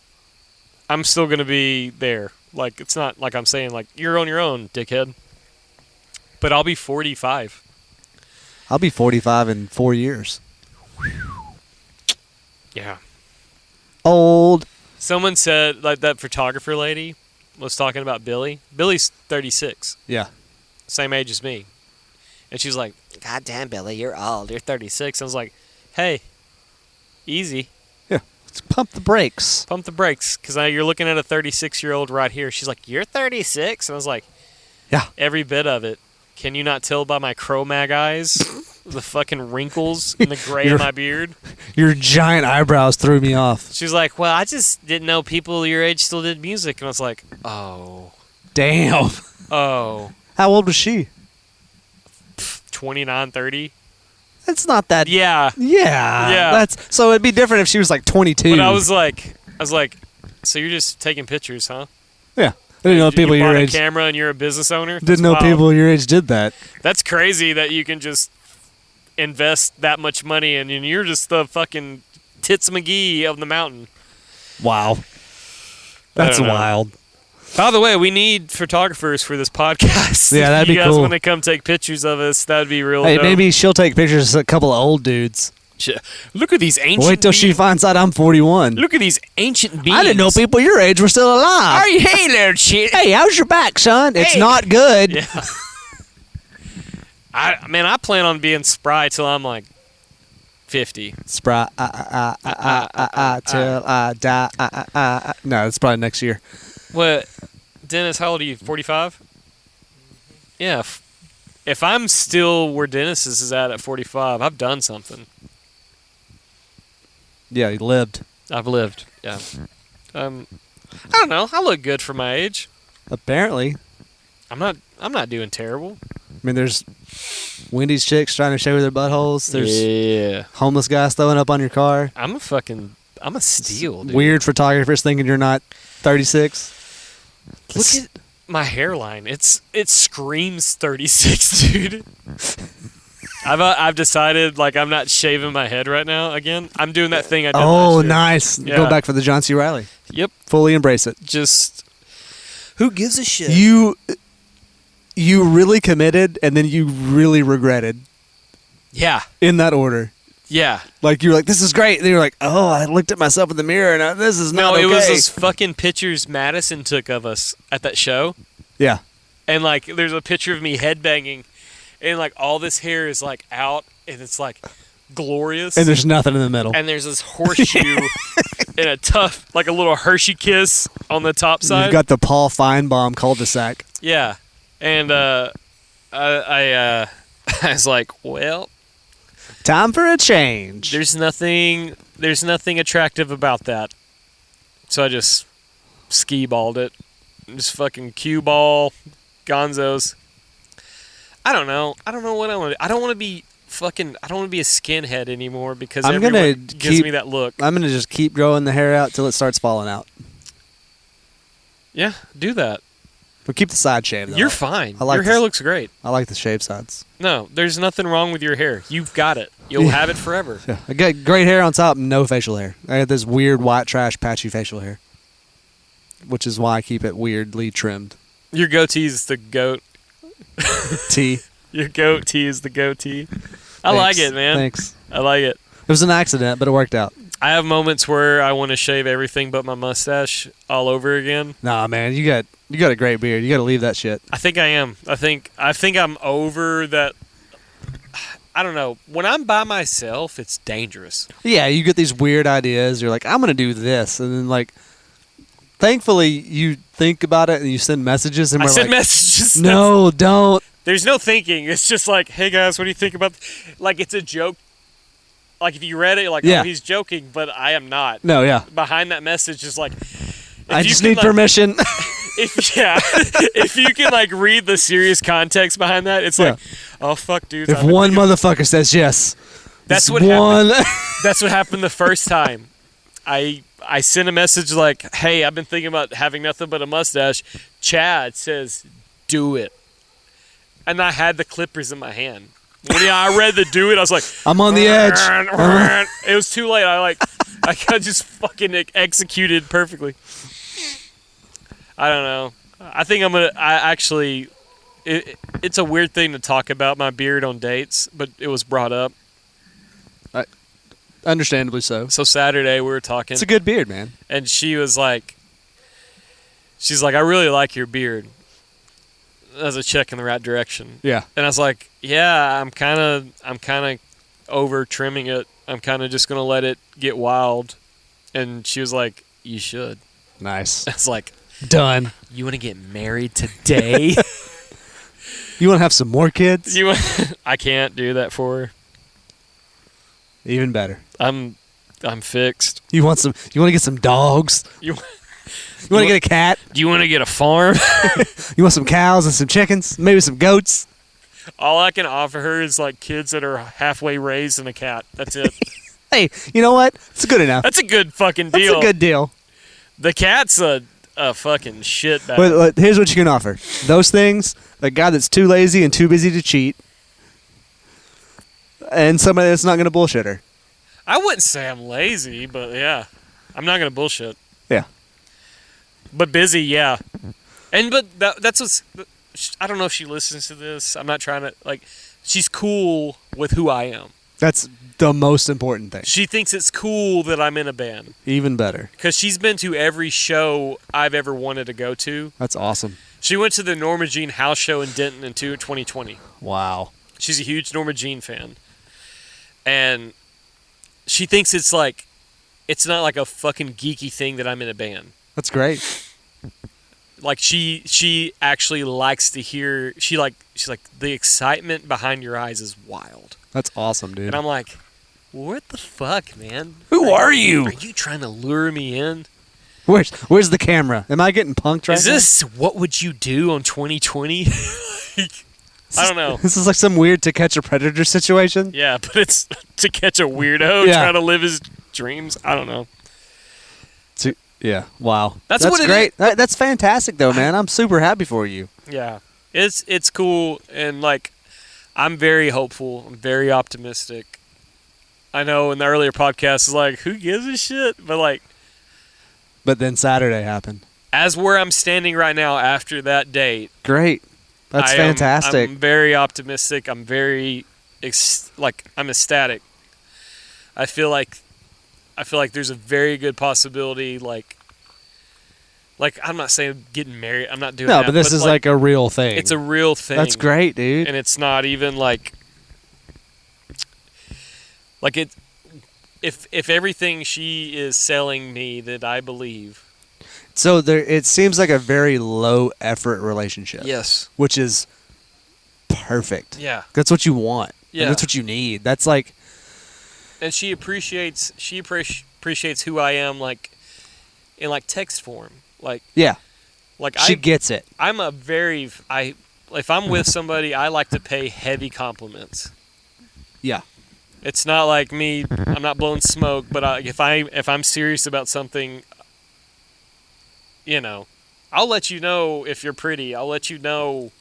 S2: I'm still going to be there. Like, it's not like I'm saying, like, you're on your own, dickhead. But I'll be 45.
S1: I'll be 45 in 4 years.
S2: Yeah.
S1: Old.
S2: Someone said, like, that photographer lady was talking about Billy. Billy's 36.
S1: Yeah.
S2: Same age as me. And she's like, God damn, Billy, you're old. You're 36. I was like, hey, easy.
S1: Yeah. Let's pump the brakes.
S2: Pump the brakes. Because you're looking at a 36-year-old right here. She's like, you're 36? And I was like,
S1: yeah.
S2: Every bit of it. Can you not tell by my Cro-Mag eyes? The fucking wrinkles and the gray in my beard?
S1: Your giant eyebrows threw me off.
S2: She's like, well, I just didn't know people your age still did music. And I was like, oh.
S1: Damn.
S2: Oh.
S1: How old was she?
S2: 29, 30.
S1: It's not that.
S2: Yeah.
S1: Yeah.
S2: Yeah.
S1: That's so. It'd be different if she was like 22.
S2: But I was like, so you're just taking pictures, huh?
S1: Yeah. I didn't know people
S2: you
S1: your
S2: bought
S1: age.
S2: a camera and you're a business owner.
S1: Didn't know people your age did that.
S2: That's crazy that you can just invest that much money and you're just the fucking Tits McGee of the mountain.
S1: Wow. That's wild.
S2: By the way, we need photographers for this podcast.
S1: Yeah, that'd be cool.
S2: If you guys want to come take pictures of us, that'd be real dope.
S1: Maybe she'll take pictures of a couple of old dudes.
S2: Look at these ancient
S1: Wait till she finds out I'm 41.
S2: Look at these ancient beings.
S1: I didn't know people your age were still alive.
S2: Hey there, shit.
S1: Hey, how's your back, son? It's not good.
S2: Yeah. I plan on being spry till I'm like 50.
S1: Spry till I die. No, it's probably next year.
S2: What, Dennis? How old are you? 45. Yeah. If I'm still where Dennis is at 45, I've done something.
S1: Yeah, he lived.
S2: I've lived. Yeah. I don't know. I look good for my age.
S1: Apparently.
S2: I'm not doing terrible.
S1: I mean, there's Wendy's chicks trying to show their buttholes. There's homeless guys throwing up on your car.
S2: I'm a steal, dude.
S1: Weird photographers thinking you're not 36.
S2: Look at my hairline. It screams 36, dude. I've decided, like, I'm not shaving my head right now again. I'm doing that thing I did last year.
S1: Nice.
S2: Yeah.
S1: Go back for the John C. Reilly.
S2: Yep.
S1: Fully embrace it.
S2: Just, who gives a shit?
S1: You really committed, and then you really regretted.
S2: Yeah.
S1: In that order.
S2: Yeah.
S1: Like, you were like, this is great. And then you're like, oh, I looked at myself in the mirror, and this is not okay.
S2: No, it was those fucking pictures Madison took of us at that show.
S1: Yeah.
S2: And, like, there's a picture of me headbanging, and, like, all this hair is, like, out, and it's, like, glorious.
S1: And there's nothing in the middle.
S2: And there's this horseshoe and a tough, like, a little Hershey kiss on the top side.
S1: You've got the Paul Feinbaum cul-de-sac.
S2: Yeah. And I was like, well,
S1: time for a change.
S2: There's nothing attractive about that. So I just skee-balled it. Just fucking cue ball, gonzos. I don't know what I want to do. I don't want to be a skinhead anymore because everyone gives me that look.
S1: I'm going to just keep growing the hair out till it starts falling out.
S2: Yeah, do that.
S1: But keep the side shave, though.
S2: You're fine. Your hair looks great.
S1: I like the shave sides.
S2: No, there's nothing wrong with your hair. You've got it. You'll have it forever.
S1: Yeah. I got great hair on top and no facial hair. I got this weird white trash patchy facial hair, which is why I keep it weirdly trimmed.
S2: Your goatee is the goat.
S1: T.
S2: Your goatee is the goatee. I like it, man.
S1: Thanks.
S2: I like it.
S1: It was an accident, but it worked out.
S2: I have moments where I want to shave everything but my mustache all over again.
S1: Nah, man, you got a great beard. You got to leave that shit.
S2: I think I am. I think I'm over that. I don't know. When I'm by myself, it's dangerous.
S1: Yeah, you get these weird ideas. You're like, I'm going to do this. And then, like, thankfully, you think about it and you send messages. And
S2: I
S1: we're
S2: send
S1: like,
S2: messages.
S1: No, don't.
S2: There's no thinking. It's just like, hey, guys, what do you think about... Like, it's a joke. Like, if you read it, you're like, oh, he's joking, but I am not.
S1: No, yeah.
S2: Behind that message is like...
S1: I just need permission.
S2: If you can, like, read the serious context behind that, it's like, oh, fuck, dude.
S1: If one motherfucker says yes,
S2: That's
S1: It's
S2: what
S1: one.
S2: happened. That's what happened the first time. I sent a message like, "Hey, I've been thinking about having nothing but a mustache." Chad says, "Do it," and I had the clippers in my hand. When I read the "do it," I was like,
S1: I'm on the edge.
S2: It was too late. I got just fucking executed perfectly. I don't know. I think I'm gonna. I actually. It's a weird thing to talk about my beard on dates, but it was brought up.
S1: Understandably so.
S2: So Saturday we were talking.
S1: It's a good beard, man.
S2: And she's like, I really like your beard. As a check in the right direction.
S1: Yeah.
S2: And I was like, yeah, I'm kind of over trimming it. I'm kind of just gonna let it get wild. And she was like, you should.
S1: Nice.
S2: I was like,
S1: done.
S2: You want to get married today?
S1: You want to have some more kids?
S2: I can't do that for her.
S1: Even better.
S2: I'm fixed.
S1: You want to get some dogs?
S2: You
S1: want to get a cat?
S2: Do you want to get a farm?
S1: You want some cows and some chickens? Maybe some goats?
S2: All I can offer her is like kids that are halfway raised and a cat. That's it.
S1: Hey, you know what? It's good enough.
S2: That's a good fucking deal.
S1: That's a good deal.
S2: The cat's a fucking shit bag.
S1: But here's what you can offer. Those things, a guy that's too lazy and too busy to cheat, and somebody that's not going to bullshit her.
S2: I wouldn't say I'm lazy, but yeah. I'm not going to bullshit.
S1: Yeah.
S2: But busy, yeah. But that's what's... I don't know if she listens to this. I'm not trying to... Like, she's cool with who I am.
S1: That's the most important thing.
S2: She thinks it's cool that I'm in a band.
S1: Even better.
S2: Because she's been to every show I've ever wanted to go to.
S1: That's awesome.
S2: She went to the Norma Jean house show in Denton in 2020.
S1: Wow.
S2: She's a huge Norma Jean fan. And she thinks it's like... It's not like a fucking geeky thing that I'm in a band.
S1: That's great.
S2: Like she actually likes to hear she's like the excitement behind your eyes is wild.
S1: That's awesome, dude.
S2: And I'm like, what the fuck, man?
S1: Who are you?
S2: Are you trying to lure me in?
S1: Where's the camera? Am I getting punked right
S2: Is this what would you do on 2020? I don't know.
S1: This is like some weird To Catch a Predator situation.
S2: Yeah, but it's to catch a weirdo trying to live his dreams. I don't know.
S1: Yeah. Wow.
S2: That's
S1: what
S2: great.
S1: That's fantastic, though, man. I'm super happy for you.
S2: Yeah, it's cool, and like, I'm very hopeful. I'm very optimistic. I know in the earlier podcast, it's like, who gives a shit? But
S1: then Saturday happened.
S2: As where I'm standing right now after that date.
S1: Great. That's fantastic.
S2: I'm very optimistic. I'm very I'm ecstatic. I feel like there's a very good possibility, like I'm not saying getting married. I'm not doing that.
S1: No, but this is like a real thing.
S2: It's a real thing.
S1: That's great, dude.
S2: And it's not even like it. If everything she is selling me that I believe.
S1: So it seems like a very low effort relationship.
S2: Yes.
S1: Which is perfect.
S2: Yeah.
S1: That's what you want.
S2: Yeah.
S1: And that's what you need. That's like.
S2: And she appreciates who I am, like in like text form, like
S1: yeah,
S2: like
S1: she gets it.
S2: I'm if I'm with somebody, I like to pay heavy compliments.
S1: Yeah,
S2: it's not like me. I'm not blowing smoke, but if I'm serious about something, I'll let you know if you're pretty. I'll let you know.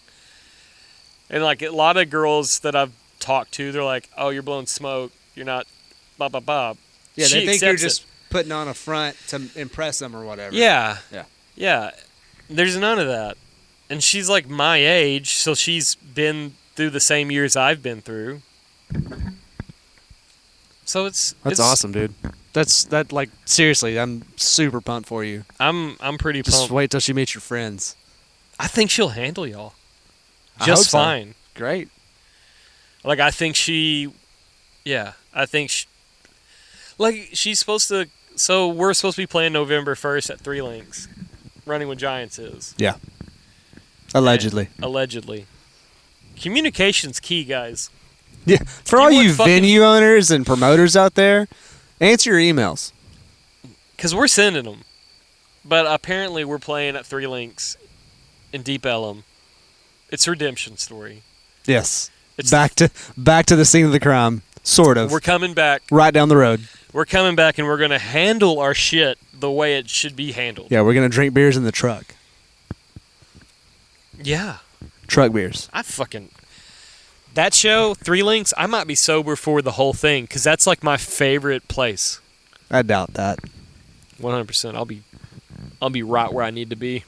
S2: And like a lot of girls that I've talked to, they're like, "Oh, you're blowing smoke. You're not." Blah, blah, blah.
S1: Yeah, they think you're just putting on a front to impress them or whatever.
S2: Yeah.
S1: Yeah.
S2: Yeah. There's none of that. And she's like my age, so she's been through the same years I've been through. So it's
S1: awesome, dude. Like seriously, I'm super pumped for you.
S2: I'm pretty pumped.
S1: Just wait till she meets your friends.
S2: I think she'll handle y'all.
S1: I
S2: Just
S1: hope
S2: fine.
S1: So. Great.
S2: Like I think she's supposed to. So we're supposed to be playing November 1st at 3 Links. Running with Giants is.
S1: Yeah. Allegedly.
S2: Allegedly. Communication's key, guys.
S1: Yeah. For all you venue owners and promoters out there, answer your emails.
S2: Because we're sending them. But apparently we're playing at 3 Links in Deep Ellum. It's a redemption story.
S1: Yes. It's back to the scene of the crime. Sort of.
S2: We're coming back.
S1: Right down the road.
S2: We're coming back, and we're going to handle our shit the way it should be handled.
S1: Yeah, we're going to drink beers in the truck.
S2: Yeah.
S1: Truck beers.
S2: That show, Three Links, I might be sober for the whole thing, because that's like my favorite place.
S1: I doubt that.
S2: 100%. I'll be right where I need to be.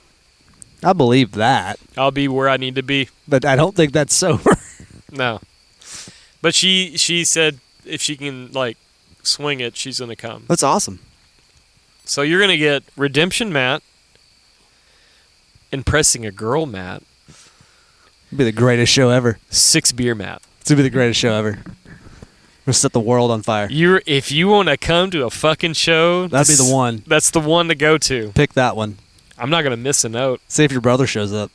S1: I believe that.
S2: I'll be where I need to be.
S1: But I don't think that's sober.
S2: No. But she said if she can, like, swing it, she's going to come.
S1: That's awesome.
S2: So you're going to get Redemption Matt, Impressing a Girl Matt,
S1: It'll be the greatest show ever.
S2: 6 Beer Matt.
S1: It's going to be the greatest show ever. We'll set the world on fire.
S2: If you want to come to a fucking show,
S1: That'd be the one.
S2: That's the one to go to.
S1: Pick that one.
S2: I'm not going to miss a note.
S1: See if your brother shows up.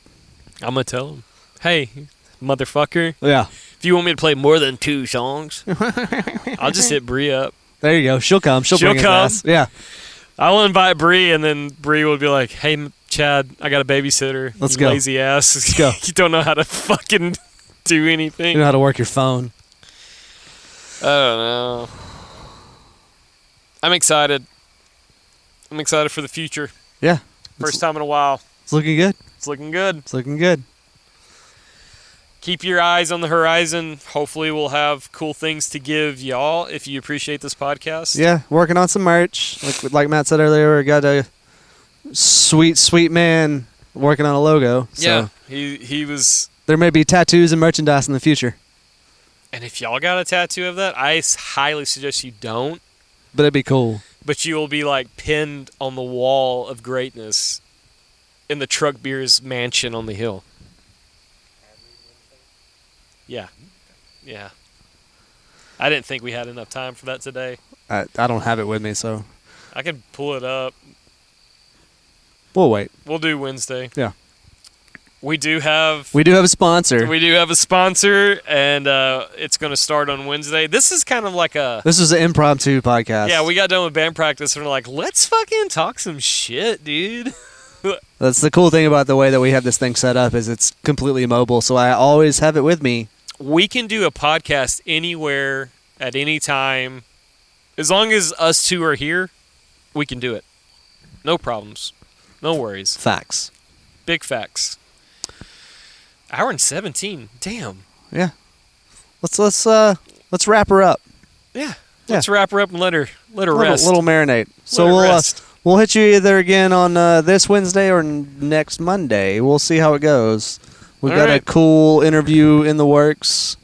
S2: I'm going to tell him, hey, motherfucker,
S1: Yeah.
S2: if you want me to play more than 2 songs, I'll just hit Bree up.
S1: There you go. She'll come. She'll bring his
S2: come.
S1: ass. Yeah.
S2: I'll invite Bree, and then Bree will be like, hey, Chad, I got a babysitter.
S1: Let's
S2: you
S1: go.
S2: Lazy ass.
S1: Let's go.
S2: You don't know how to fucking do anything.
S1: You know how to work your phone.
S2: I don't know. I'm excited. I'm excited for the future.
S1: Yeah.
S2: First time in a while.
S1: It's looking good.
S2: It's looking good.
S1: It's looking good.
S2: Keep your eyes on the horizon. Hopefully we'll have cool things to give y'all if you appreciate this podcast.
S1: Yeah, working on some merch. Like Matt said earlier, we got a sweet man working on a logo. So
S2: Yeah. He was.
S1: there may be tattoos and merchandise in the future,
S2: And if y'all got a tattoo of that, I highly suggest you don't.
S1: but it'd be cool.
S2: But you will be like pinned on the wall of greatness in the Truck Beers mansion on the hill. Yeah. Yeah. I didn't think we had enough time for that today.
S1: I don't have it with me, so
S2: I could pull it up.
S1: we'll wait.
S2: We'll do Wednesday.
S1: Yeah.
S2: We do have
S1: a sponsor.
S2: We do have a sponsor, and it's going to start on Wednesday. This is kind of like a...
S1: This is an impromptu podcast.
S2: Yeah, we got done with band practice, and we're like, let's fucking talk some shit, dude.
S1: That's the cool thing about the way that we have this thing set up is it's completely mobile, so I always have it with me.
S2: We can do a podcast anywhere, at any time. As long as us two are here, we can do it. No problems. No worries.
S1: Facts.
S2: Big facts. Hour and 17. Damn.
S1: Yeah. Let's wrap her up.
S2: Yeah.
S1: Yeah.
S2: Let's wrap her up and let her rest.
S1: Little marinate. So
S2: Let her rest.
S1: we'll hit you either again on this Wednesday or next Monday. We'll see how it goes. We've
S2: All
S1: got a
S2: right.
S1: cool interview in the works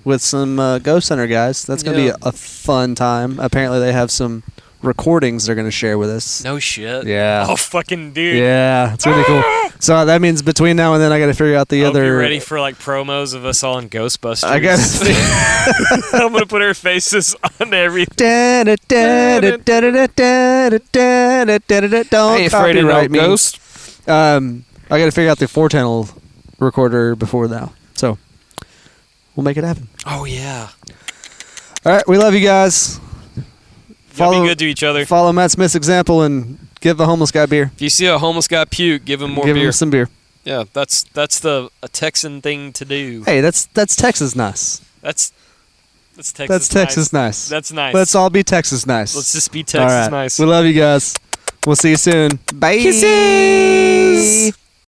S1: with some Ghost Center guys. That's going to
S2: Yeah.
S1: be a fun time. Apparently they have some recordings they're going to share with us.
S2: No shit.
S1: Yeah.
S2: Oh, fucking dude.
S1: Yeah, it's really cool. So that means between now and then I got to figure out the
S2: Hope
S1: other...
S2: you're ready for like promos of us all in Ghostbusters.
S1: I got to...
S2: I'm gonna put our faces on everything.
S1: Don't copyright me.
S2: ghost.
S1: I got to figure out the 4-channel recorder before now. So we'll make it happen.
S2: Oh yeah.
S1: All right, we love you guys.
S2: Y'all be good to each other.
S1: Follow Matt Smith's example and give the homeless guy beer.
S2: If you see a homeless guy puke, give him more
S1: Give
S2: beer.
S1: him some beer.
S2: Yeah, that's a Texan thing to do.
S1: Hey, that's Texas nice.
S2: That's Texas.
S1: That's Texas nice.
S2: That's nice.
S1: Let's all be Texas nice.
S2: Let's just be
S1: All
S2: Texas
S1: right.
S2: nice.
S1: We love you guys. We'll see you soon. Bye.
S2: Kisses.